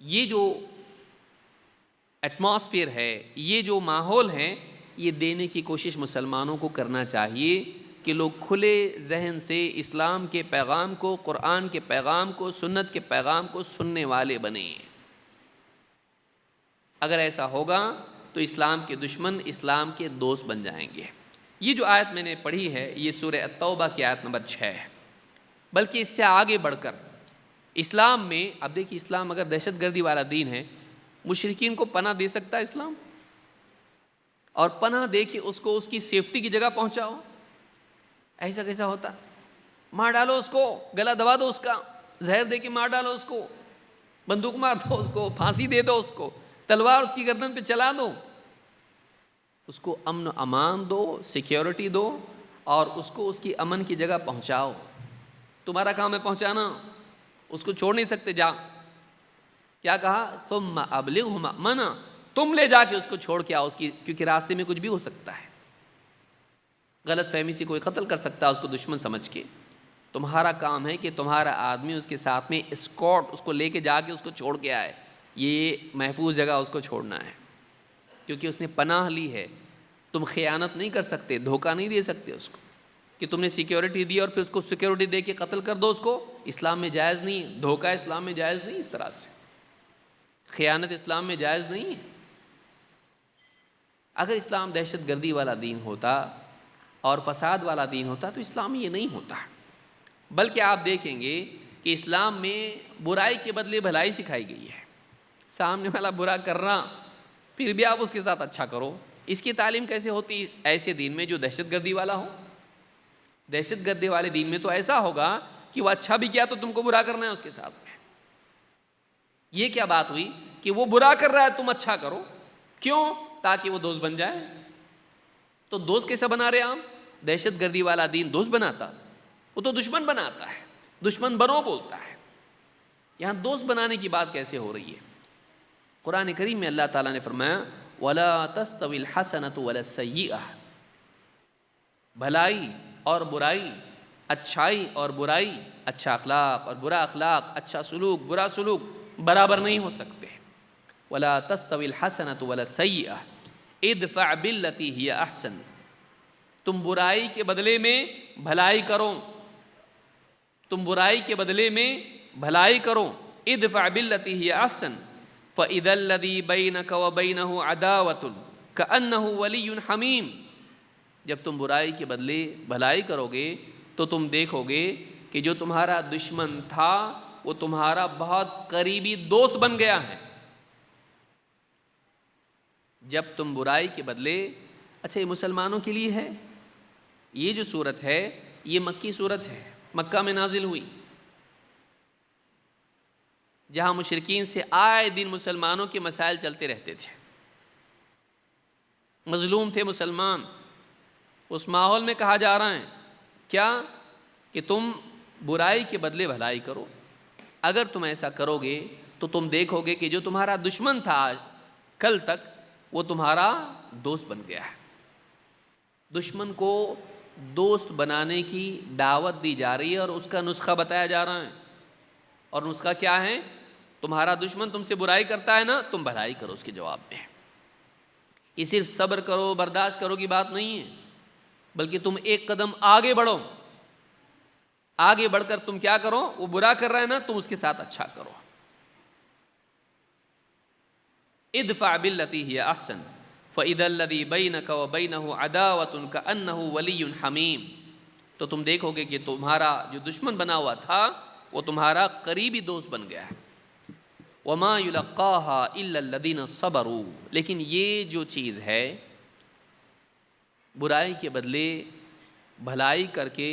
یہ جو ایٹماسفیئر ہے، یہ جو ماحول ہے، یہ دینے کی کوشش مسلمانوں کو کرنا چاہیے کہ لوگ کھلے ذہن سے اسلام کے پیغام کو، قرآن کے پیغام کو، سنت کے پیغام کو سننے والے بنیں۔ اگر ایسا ہوگا تو اسلام کے دشمن اسلام کے دوست بن جائیں گے۔ یہ جو آیت میں نے پڑھی ہے یہ سورہ التوبہ کی آیت نمبر 6 ہے، بلکہ اس سے آگے بڑھ کر اسلام میں، اب دیکھیے اسلام اگر دہشت گردی والا دین ہے، مشرکین کو پناہ دے سکتا ہے اسلام؟ اور پناہ دے کے اس کو اس کی سیفٹی کی جگہ پہنچاؤ، ایسا کیسا ہوتا؟ مار ڈالو اس کو، گلا دبا دو اس کا، زہر دے کے مار ڈالو اس کو، بندوق مار دو اس کو، پھانسی دے دو اس کو، تلوار اس کی گردن پہ چلا دو، اس کو امن و امان دو، سیکیورٹی دو، اور اس کو اس کی امن کی جگہ پہنچاؤ۔ تمہارا کام ہے پہنچانا، اس کو چھوڑ نہیں سکتے۔ جا، کیا کہا؟ ثم ابلغہ مأمنہ، تم لے جا کے اس کو چھوڑ کے آؤ اس کی، کیونکہ راستے میں کچھ بھی ہو سکتا ہے، غلط فہمی سے کوئی قتل کر سکتا ہے اس کو دشمن سمجھ کے۔ تمہارا کام ہے کہ تمہارا آدمی اس کے ساتھ میں اسکورٹ، اس کو لے کے جا کے اس کو چھوڑ کے آئے، یہ محفوظ جگہ اس کو چھوڑنا ہے، کیونکہ اس نے پناہ لی ہے۔ تم خیانت نہیں کر سکتے، دھوکہ نہیں دے سکتے اس کو کہ تم نے سیکیورٹی دی اور پھر اس کو سیکیورٹی دے کے قتل کر دو اس کو۔ اسلام میں جائز نہیں ہے، دھوکہ اسلام میں جائز نہیں، اس طرح سے خیانت اسلام میں جائز نہیں ہے۔ اگر اسلام دہشت گردی والا دین ہوتا اور فساد والا دین ہوتا تو اسلام میں یہ نہیں ہوتا، بلکہ آپ دیکھیں گے کہ اسلام میں برائی کے بدلے بھلائی سکھائی گئی ہے۔ سامنے والا برا کر رہا، پھر بھی آپ اس کے ساتھ اچھا کرو۔ اس کی تعلیم کیسے ہوتی؟ ایسے دین میں جو دہشت گردی والا ہو۔ دہشت گردی والے دین میں تو ایسا ہوگا کہ وہ اچھا بھی کیا تو تم کو برا کرنا ہے اس کے ساتھ میں۔ یہ کیا بات ہوئی کہ وہ برا کر رہا ہے تم اچھا کرو؟ کیوں؟ تاکہ وہ دوست بن جائے۔ تو دوست کیسا بنا رہے عام؟ دہشت گردی والا دین دوست بناتا؟ وہ تو دشمن بناتا ہے، دشمن بنو بولتا ہے۔ یہاں دوست بنانے کی بات کیسے ہو رہی ہے؟ قرآن کریم میں اللہ تعالیٰ نے فرمایا وَلَا تَسْتَوِي الْحَسَنَةُ وَلَا السَّيِّئَةُ، بھلائی اور برائی، اچھائی اور برائی، اچھا اخلاق اور برا اخلاق، اچھا سلوک برا سلوک برابر نہیں ہو سکتے۔ وَلَا تَسْتَوِي الْحَسَنَةُ وَلَا السَّيِّئَةُ ادْفَعْ بِالَّتِي هِيَ أَحْسَنُ، تم برائی کے بدلے میں بھلائی کرو، تم برائی کے بدلے میں بھلائی کرو۔ ادْفَعْ بِالَّتِي هِيَ أَحْسَنُ فَإِذَا الَّذِي بَيْنَكَ وَبَيْنَهُ عَدَاوَةٌ كَأَنَّهُ وَلِيٌّ حَمِيمٌ، جب تم برائی کے بدلے بھلائی کرو گے تو تم دیکھو گے کہ جو تمہارا دشمن تھا وہ تمہارا بہت قریبی دوست بن گیا ہے۔ جب تم برائی کے بدلے، اچھا یہ مسلمانوں کے لیے ہے، یہ جو صورت ہے یہ مکی صورت ہے، مکہ میں نازل ہوئی، جہاں مشرکین سے آئے دن مسلمانوں کے مسائل چلتے رہتے تھے، مظلوم تھے مسلمان۔ اس ماحول میں کہا جا رہا ہے کیا کہ تم برائی کے بدلے بھلائی کرو، اگر تم ایسا کرو گے تو تم دیکھو گے کہ جو تمہارا دشمن تھا کل تک وہ تمہارا دوست بن گیا ہے۔ دشمن کو دوست بنانے کی دعوت دی جا رہی ہے اور اس کا نسخہ بتایا جا رہا ہے، اور نسخہ کیا ہے؟ تمہارا دشمن تم سے برائی کرتا ہے نا، تم بھلائی کرو اس کے جواب میں۔ یہ صرف صبر کرو برداشت کرو کی بات نہیں ہے، بلکہ تم ایک قدم آگے بڑھو، آگے بڑھ کر تم کیا کرو؟ وہ برا کر رہا ہے نا، تم اس کے ساتھ اچھا کرو۔ ادفع باللتی ہی احسن فاذا الذی بینک وبینہ عداوۃ کأنہ ولی حمیم۔ تو تم دیکھو گے کہ تمہارا جو دشمن بنا ہوا تھا وہ تمہارا قریبی دوست بن گیا ہے۔ وما یلقاها الا الذین صبروا، لیکن یہ جو چیز ہے برائی کے بدلے بھلائی کر کے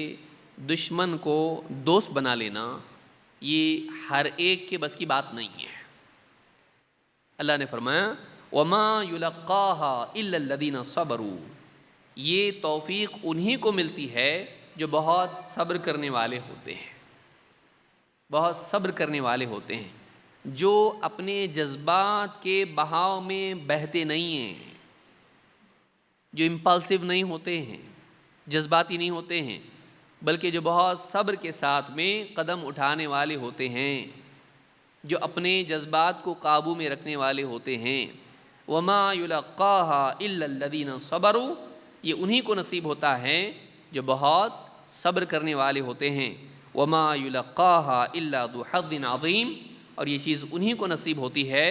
دشمن کو دوست بنا لینا، یہ ہر ایک کے بس کی بات نہیں ہے۔ اللہ نے فرمایا وما یلقاها الا الذین صبروا، یہ توفیق انہی کو ملتی ہے جو بہت صبر کرنے والے ہوتے ہیں، بہت صبر کرنے والے ہوتے ہیں، جو اپنے جذبات کے بہاؤ میں بہتے نہیں ہیں، جو امپلسو نہیں ہوتے ہیں، جذباتی نہیں ہوتے ہیں، بلکہ جو بہت صبر کے ساتھ میں قدم اٹھانے والے ہوتے ہیں، جو اپنے جذبات کو قابو میں رکھنے والے ہوتے ہیں۔ وما یلقاها الا الذین صبروا، یہ انہی کو نصیب ہوتا ہے جو بہت صبر کرنے والے ہوتے ہیں۔ وما یلقاها الا ذو حظ عظیم، اور یہ چیز انہی کو نصیب ہوتی ہے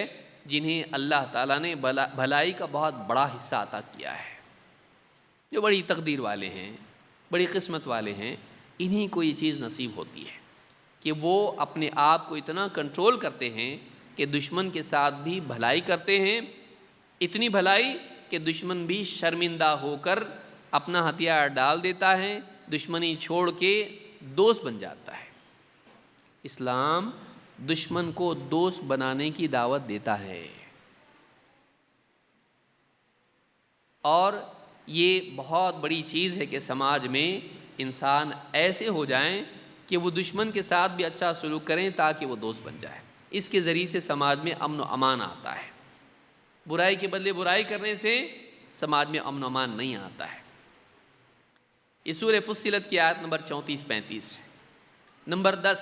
جنہیں اللہ تعالیٰ نے بھلائی کا بہت بڑا حصہ عطا کیا ہے، جو بڑی تقدیر والے ہیں، بڑی قسمت والے ہیں، انہی کو یہ چیز نصیب ہوتی ہے کہ وہ اپنے آپ کو اتنا کنٹرول کرتے ہیں کہ دشمن کے ساتھ بھی بھلائی کرتے ہیں، اتنی بھلائی کہ دشمن بھی شرمندہ ہو کر اپنا ہتھیار ڈال دیتا ہے، دشمنی چھوڑ کے دوست بن جاتا ہے۔ اسلام دشمن کو دوست بنانے کی دعوت دیتا ہے، اور یہ بہت بڑی چیز ہے کہ سماج میں انسان ایسے ہو جائیں کہ وہ دشمن کے ساتھ بھی اچھا سلوک کریں تاکہ وہ دوست بن جائے۔ اس کے ذریعے سے سماج میں امن و امان آتا ہے، برائی کے بدلے برائی کرنے سے سماج میں امن و امان نہیں آتا ہے۔ یہ سورہ فصلت کی آیت نمبر 34-35 ہے۔ نمبر 10،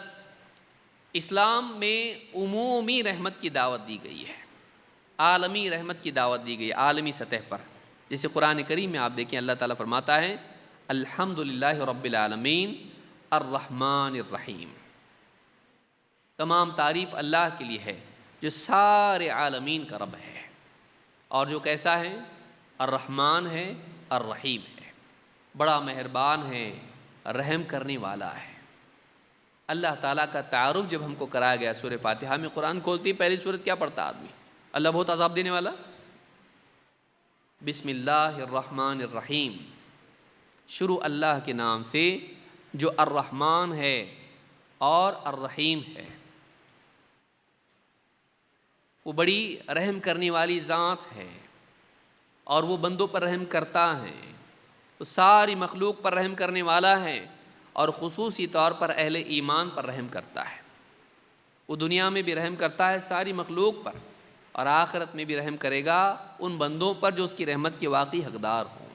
اسلام میں عمومی رحمت کی دعوت دی گئی ہے، عالمی رحمت کی دعوت دی گئی ہے، عالمی سطح پر۔ جیسے قرآن کریم میں آپ دیکھیں اللہ تعالیٰ فرماتا ہے الحمدللہ رب العالمین الرحمن الرحیم، تمام تعریف اللہ کے لیے ہے جو سارے عالمین کا رب ہے، اور جو کیسا ہے؟ الرحمن ہے، الرحیم ہے، بڑا مہربان ہے، رحم کرنے والا ہے۔ اللہ تعالیٰ کا تعارف جب ہم کو کرایا گیا سورہ فاتحہ میں، قرآن کھولتی پہلی سورت کیا پڑھتا آدمی؟ اللہ بہت عذاب دینے والا، بسم اللہ الرحمن الرحیم، شروع اللہ کے نام سے جو الرحمن ہے اور الرحیم ہے، وہ بڑی رحم کرنے والی ذات ہے، اور وہ بندوں پر رحم کرتا ہے، وہ ساری مخلوق پر رحم کرنے والا ہے، اور خصوصی طور پر اہل ایمان پر رحم کرتا ہے۔ وہ دنیا میں بھی رحم کرتا ہے ساری مخلوق پر، اور آخرت میں بھی رحم کرے گا ان بندوں پر جو اس کی رحمت کے واقعی حقدار ہوں۔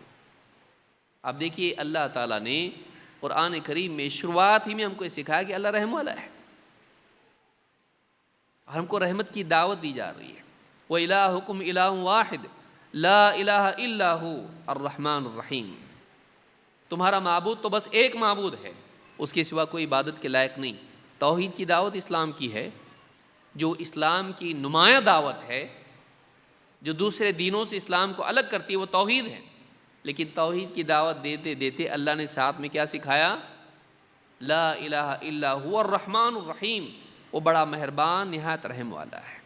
اب دیکھیے اللہ تعالیٰ نے قرآن کریم میں شروعات ہی میں ہم کو یہ سکھایا کہ اللہ رحم والا ہے، اور ہم کو رحمت کی دعوت دی جا رہی ہے۔ وَإِلَٰهُكُمْ إِلَٰهٌ وَاحِدٌ لَا إِلَٰهَ إِلَّا هُوَ الرحمن الرحیم، تمہارا معبود تو بس ایک معبود ہے، اس کے سوا کوئی عبادت کے لائق نہیں۔ توحید کی دعوت اسلام کی ہے، جو اسلام کی نمایاں دعوت ہے، جو دوسرے دینوں سے اسلام کو الگ کرتی ہے، وہ توحید ہے۔ لیکن توحید کی دعوت دیتے دیتے اللہ نے ساتھ میں کیا سکھایا؟ لا الہ الا هو الرحمن الرحیم، وہ بڑا مہربان نہایت رحم والا ہے۔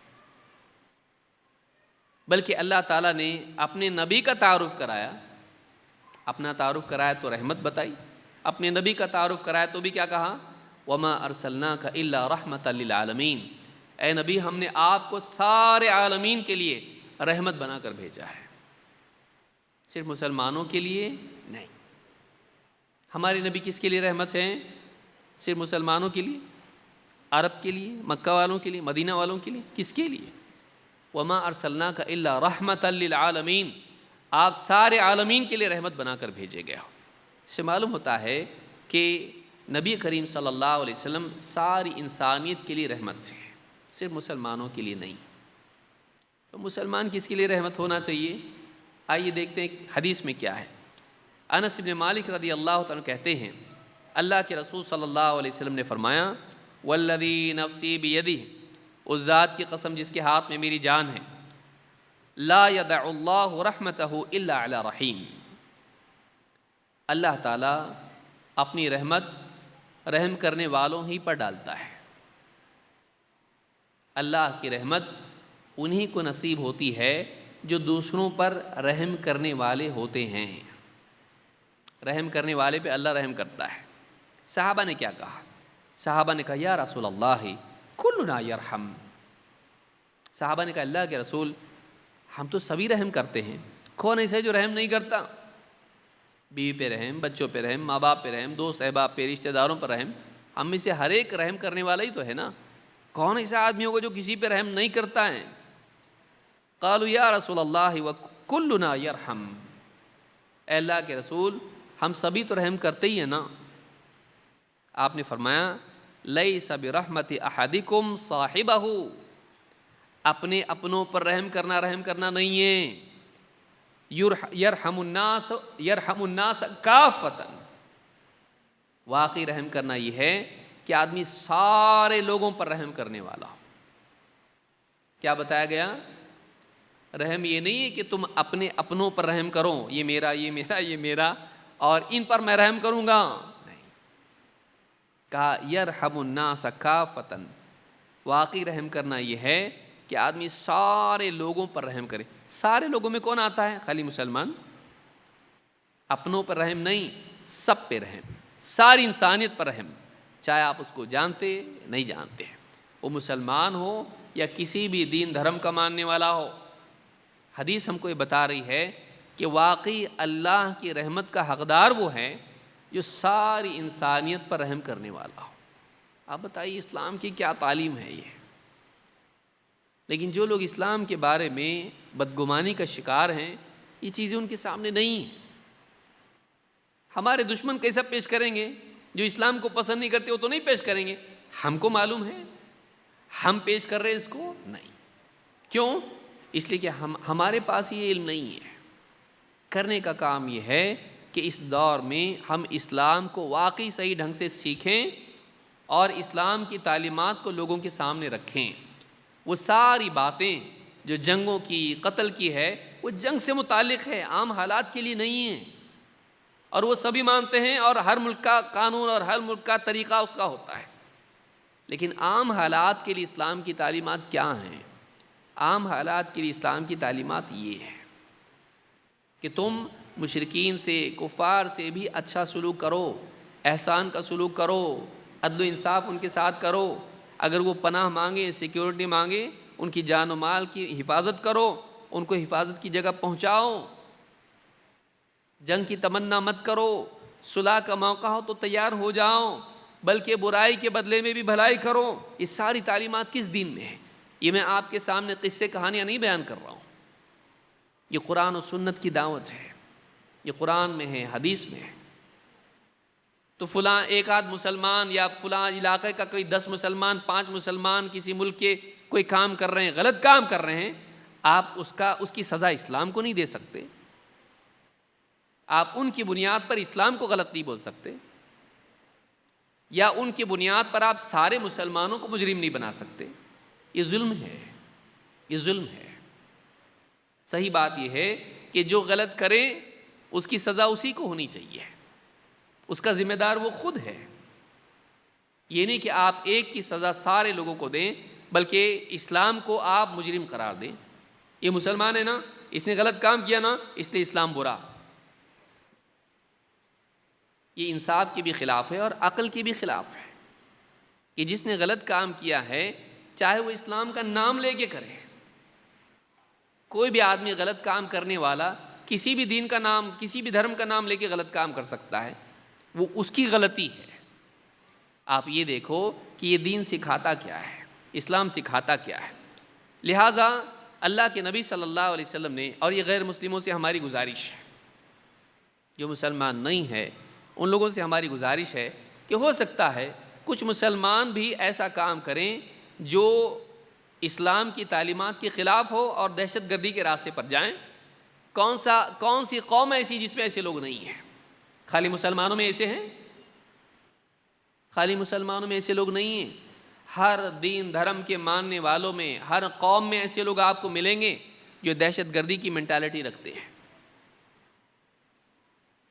بلکہ اللہ تعالیٰ نے اپنے نبی کا تعارف کرایا، اپنا تعارف کرایا تو رحمت بتائی، اپنے نبی کا تعارف کرایا تو بھی کیا کہا؟ وما ارسلناک الا رحمۃ للعالمین، اے نبی ہم نے آپ کو سارے عالمین کے لیے رحمت بنا کر بھیجا ہے، صرف مسلمانوں کے لیے نہیں۔ ہمارے نبی کس کے لیے رحمت ہیں؟ صرف مسلمانوں کے لیے، عرب کے لیے، مکہ والوں کے لیے، مدینہ والوں کے لیے، کس کے لیے؟ وما ارسلناک الا رحمۃ للعالمین، آپ سارے عالمین کے لیے رحمت بنا کر بھیجے گئے ہو۔ اس سے معلوم ہوتا ہے کہ نبی کریم صلی اللہ علیہ وسلم ساری انسانیت کے لیے رحمت سے ہیں، صرف مسلمانوں کے لیے نہیں۔ تو مسلمان کس کے لیے رحمت ہونا چاہیے؟ آئیے دیکھتے ہیں حدیث میں کیا ہے۔ انس بن مالک رضی اللہ تعالیٰ کہتے ہیں اللہ کے رسول صلی اللہ علیہ وسلم نے فرمایا والذی نفسی بیدہ، اس ذات کی قسم جس کے ہاتھ میں میری جان ہے، لا یدع اللہ رحمتہ الا علی رحیم، اللہ تعالیٰ اپنی رحمت رحم کرنے والوں ہی پر ڈالتا ہے۔ اللہ کی رحمت انہی کو نصیب ہوتی ہے جو دوسروں پر رحم کرنے والے ہوتے ہیں۔ رحم کرنے والے پہ اللہ رحم کرتا ہے۔ صحابہ نے کیا کہا؟ صحابہ نے کہا یا رسول اللہ کلنا یرحم، صحابہ نے کہا اللہ کے رسول ہم تو سبھی رحم کرتے ہیں، کون ایسا ہے جو رحم نہیں کرتا؟ بیوی پہ رحم، بچوں پہ رحم، ماں باپ پہ رحم، دوست احباب پہ، رشتہ داروں پر رحم، ہم میں سے ہر ایک رحم کرنے والا ہی تو ہے نا، کون ایسا آدمی ہوگا جو کسی پہ رحم نہیں کرتا ہے؟ قالوا یا رسول اللہ وکلنا یرحم، اے اللہ کے رسول ہم سبھی تو رحم کرتے ہی ہیں نا۔ آپ نے فرمایا لیس برحمت احدکم صاحبہ، اپنے اپنوں پر رحم کرنا نہیں ہے، یرحم الناس کافۃ، واقعی رحم کرنا یہ ہے کہ آدمی سارے لوگوں پر رحم کرنے والا ہو۔ کیا بتایا گیا؟ رحم یہ نہیں ہے کہ تم اپنے اپنوں پر رحم کرو، یہ میرا یہ میرا یہ میرا اور ان پر میں رحم کروں گا، نہیں، کہا یرحم الناس کافۃ، واقعی رحم کرنا یہ ہے کہ آدمی سارے لوگوں پر رحم کرے۔ سارے لوگوں میں کون آتا ہے؟ خالی مسلمان؟ اپنوں پر رحم نہیں، سب پہ رحم، ساری انسانیت پر رحم، چاہے آپ اس کو جانتے نہیں جانتے، وہ مسلمان ہو یا کسی بھی دین دھرم کا ماننے والا ہو۔ حدیث ہم کو یہ بتا رہی ہے کہ واقعی اللہ کی رحمت کا حقدار وہ ہے جو ساری انسانیت پر رحم کرنے والا ہو۔ آپ بتائیے اسلام کی کیا تعلیم ہے یہ؟ لیکن جو لوگ اسلام کے بارے میں بدگمانی کا شکار ہیں، یہ چیزیں ان کے سامنے نہیں ہیں۔ ہمارے دشمن کیسا پیش کریں گے؟ جو اسلام کو پسند نہیں کرتے وہ تو نہیں پیش کریں گے، ہم کو معلوم ہے، ہم پیش کر رہے ہیں اس کو نہیں۔ کیوں؟ اس لیے کہ ہمارے پاس یہ علم نہیں ہے۔ کرنے کا کام یہ ہے کہ اس دور میں ہم اسلام کو واقعی صحیح ڈھنگ سے سیکھیں اور اسلام کی تعلیمات کو لوگوں کے سامنے رکھیں۔ وہ ساری باتیں جو جنگوں کی، قتل کی ہے، وہ جنگ سے متعلق ہے، عام حالات کے لیے نہیں ہے، اور وہ سبھی مانتے ہیں، اور ہر ملک کا قانون اور ہر ملک کا طریقہ اس کا ہوتا ہے۔ لیکن عام حالات کے لیے اسلام کی تعلیمات کیا ہیں؟ عام حالات کے لیے اسلام کی تعلیمات یہ ہے کہ تم مشرکین سے، کفار سے بھی اچھا سلوک کرو، احسان کا سلوک کرو، عدل و انصاف ان کے ساتھ کرو، اگر وہ پناہ مانگے، سیکیورٹی مانگے، ان کی جان و مال کی حفاظت کرو، ان کو حفاظت کی جگہ پہنچاؤ، جنگ کی تمنا مت کرو، صلح کا موقع ہو تو تیار ہو جاؤ، بلکہ برائی کے بدلے میں بھی بھلائی کرو۔ یہ ساری تعلیمات کس دین میں ہے؟ یہ میں آپ کے سامنے قصے کہانیاں نہیں بیان کر رہا ہوں، یہ قرآن و سنت کی دعوت ہے، یہ قرآن میں ہے، حدیث میں ہے۔ تو فلاں ایک آدھ مسلمان یا فلاں علاقے کا کوئی 10 مسلمان، 5 مسلمان کسی ملک کے کوئی کام کر رہے ہیں، غلط کام کر رہے ہیں، آپ اس کی سزا اسلام کو نہیں دے سکتے، آپ ان کی بنیاد پر اسلام کو غلط نہیں بول سکتے، یا ان کی بنیاد پر آپ سارے مسلمانوں کو مجرم نہیں بنا سکتے۔ یہ ظلم ہے، یہ ظلم ہے۔ صحیح بات یہ ہے کہ جو غلط کرے اس کی سزا اسی کو ہونی چاہیے، اس کا ذمہ دار وہ خود ہے۔ یہ نہیں کہ آپ ایک کی سزا سارے لوگوں کو دیں، بلکہ اسلام کو آپ مجرم قرار دیں۔ یہ مسلمان ہے نا، اس نے غلط کام کیا نا، اس لیے اسلام برا۔ یہ انصاف کے بھی خلاف ہے اور عقل کے بھی خلاف ہے کہ جس نے غلط کام کیا ہے چاہے وہ اسلام کا نام لے کے کرے. کوئی بھی آدمی غلط کام کرنے والا کسی بھی دین کا نام، کسی بھی دھرم کا نام لے کے غلط کام کر سکتا ہے، وہ اس کی غلطی ہے. آپ یہ دیکھو کہ یہ دین سکھاتا کیا ہے، اسلام سکھاتا کیا ہے. لہٰذا اللہ کے نبی صلی اللہ علیہ وسلم نے، اور یہ غیر مسلموں سے ہماری گزارش ہے، جو مسلمان نہیں ہے ان لوگوں سے ہماری گزارش ہے کہ ہو سکتا ہے کچھ مسلمان بھی ایسا کام کریں جو اسلام کی تعلیمات کے خلاف ہو اور دہشت گردی کے راستے پر جائیں. کون سی قوم ایسی جس میں ایسے لوگ نہیں ہیں؟ خالی مسلمانوں میں ایسے ہیں؟ خالی مسلمانوں میں ایسے لوگ نہیں ہیں. ہر دین دھرم کے ماننے والوں میں، ہر قوم میں ایسے لوگ آپ کو ملیں گے جو دہشت گردی کی مینٹالٹی رکھتے ہیں.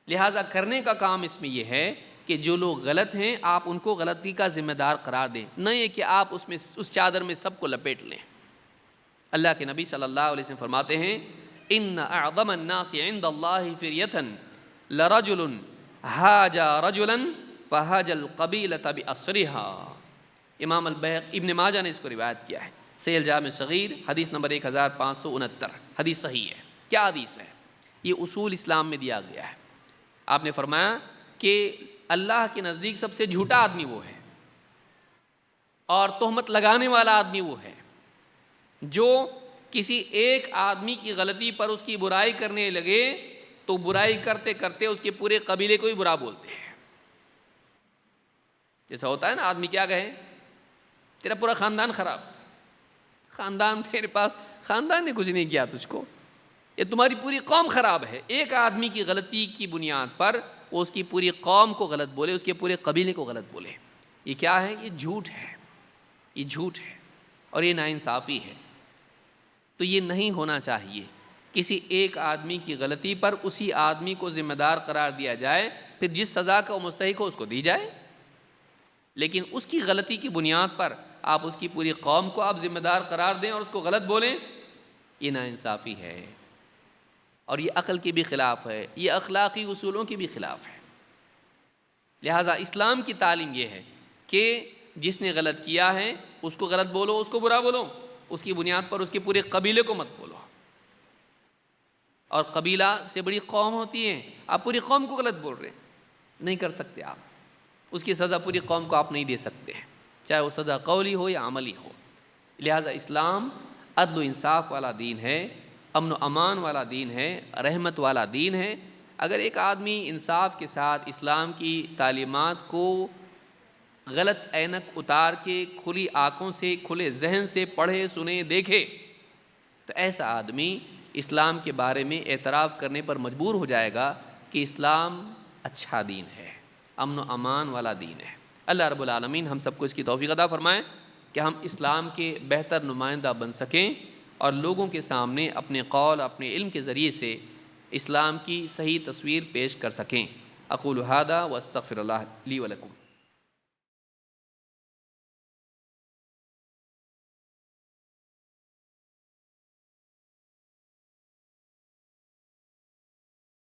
لہٰذا کرنے کا کام اس میں یہ ہے کہ جو لوگ غلط ہیں آپ ان کو غلطی کا ذمہ دار قرار دیں، نہ یہ کہ آپ اس چادر میں سب کو لپیٹ لیں. اللہ کے نبی صلی اللہ علیہ وسلم فرماتے ہیں ان اعظم الناس عند اللہ فریۃ لرجل حاج رجلا فحاج القبیلۃ باسرها. امام ابن ماجہ نے اس کو روایت کیا ہے، صحیح الجامع صغیر حدیث نمبر 1569. حدیث صحیح ہے. کیا حدیث ہے؟ یہ اصول اسلام میں دیا گیا ہے. آپ نے فرمایا کہ اللہ کے نزدیک سب سے جھوٹا آدمی وہ ہے اور تہمت لگانے والا آدمی وہ ہے جو کسی ایک آدمی کی غلطی پر اس کی برائی کرنے لگے تو برائی کرتے کرتے اس کے پورے قبیلے کو ہی برا بولتے ہیں. جیسا ہوتا ہے نا، آدمی کیا کہے، تیرا پورا خاندان خراب. خاندان تیرے پاس، خاندان نے کچھ نہیں کیا تجھ کو، یہ تمہاری پوری قوم خراب ہے. ایک آدمی کی غلطی کی بنیاد پر وہ اس کی پوری قوم کو غلط بولے، اس کے پورے قبیلے کو غلط بولے. یہ کیا ہے؟ یہ جھوٹ ہے. یہ جھوٹ ہے اور یہ ناانصافی ہے. تو یہ نہیں ہونا چاہیے. کسی ایک آدمی کی غلطی پر اسی آدمی کو ذمہ دار قرار دیا جائے، پھر جس سزا کا وہ مستحق ہو اس کو دی جائے، لیکن اس کی غلطی کی بنیاد پر آپ اس کی پوری قوم کو آپ ذمہ دار قرار دیں اور اس کو غلط بولیں، یہ ناانصافی ہے اور یہ عقل کے بھی خلاف ہے، یہ اخلاقی اصولوں کے بھی خلاف ہے. لہٰذا اسلام کی تعلیم یہ ہے کہ جس نے غلط کیا ہے اس کو غلط بولو، اس کو برا بولو، اس کی بنیاد پر اس کے پورے قبیلے کو مت بولو. اور قبیلہ سے بڑی قوم ہوتی ہے، آپ پوری قوم کو غلط بول رہے ہیں، نہیں کر سکتے آپ. اس کی سزا پوری قوم کو آپ نہیں دے سکتے، چاہے وہ سزا قولی ہو یا عملی ہو. لہٰذا اسلام عدل و انصاف والا دین ہے، امن و امان والا دین ہے، رحمت والا دین ہے. اگر ایک آدمی انصاف کے ساتھ اسلام کی تعلیمات کو غلط اینک اتار کے کھلی آنکھوں سے، کھلے ذہن سے پڑھے، سنے، دیکھے، تو ایسا آدمی اسلام کے بارے میں اعتراف کرنے پر مجبور ہو جائے گا کہ اسلام اچھا دین ہے، امن و امان والا دین ہے. اللہ رب العالمین ہم سب کو اس کی توفیق عطا فرمائیں کہ ہم اسلام کے بہتر نمائندہ بن سکیں اور لوگوں کے سامنے اپنے قول، اپنے علم کے ذریعے سے اسلام کی صحیح تصویر پیش کر سکیں. اقول ھذا واستغفر اللہ لی ولکم.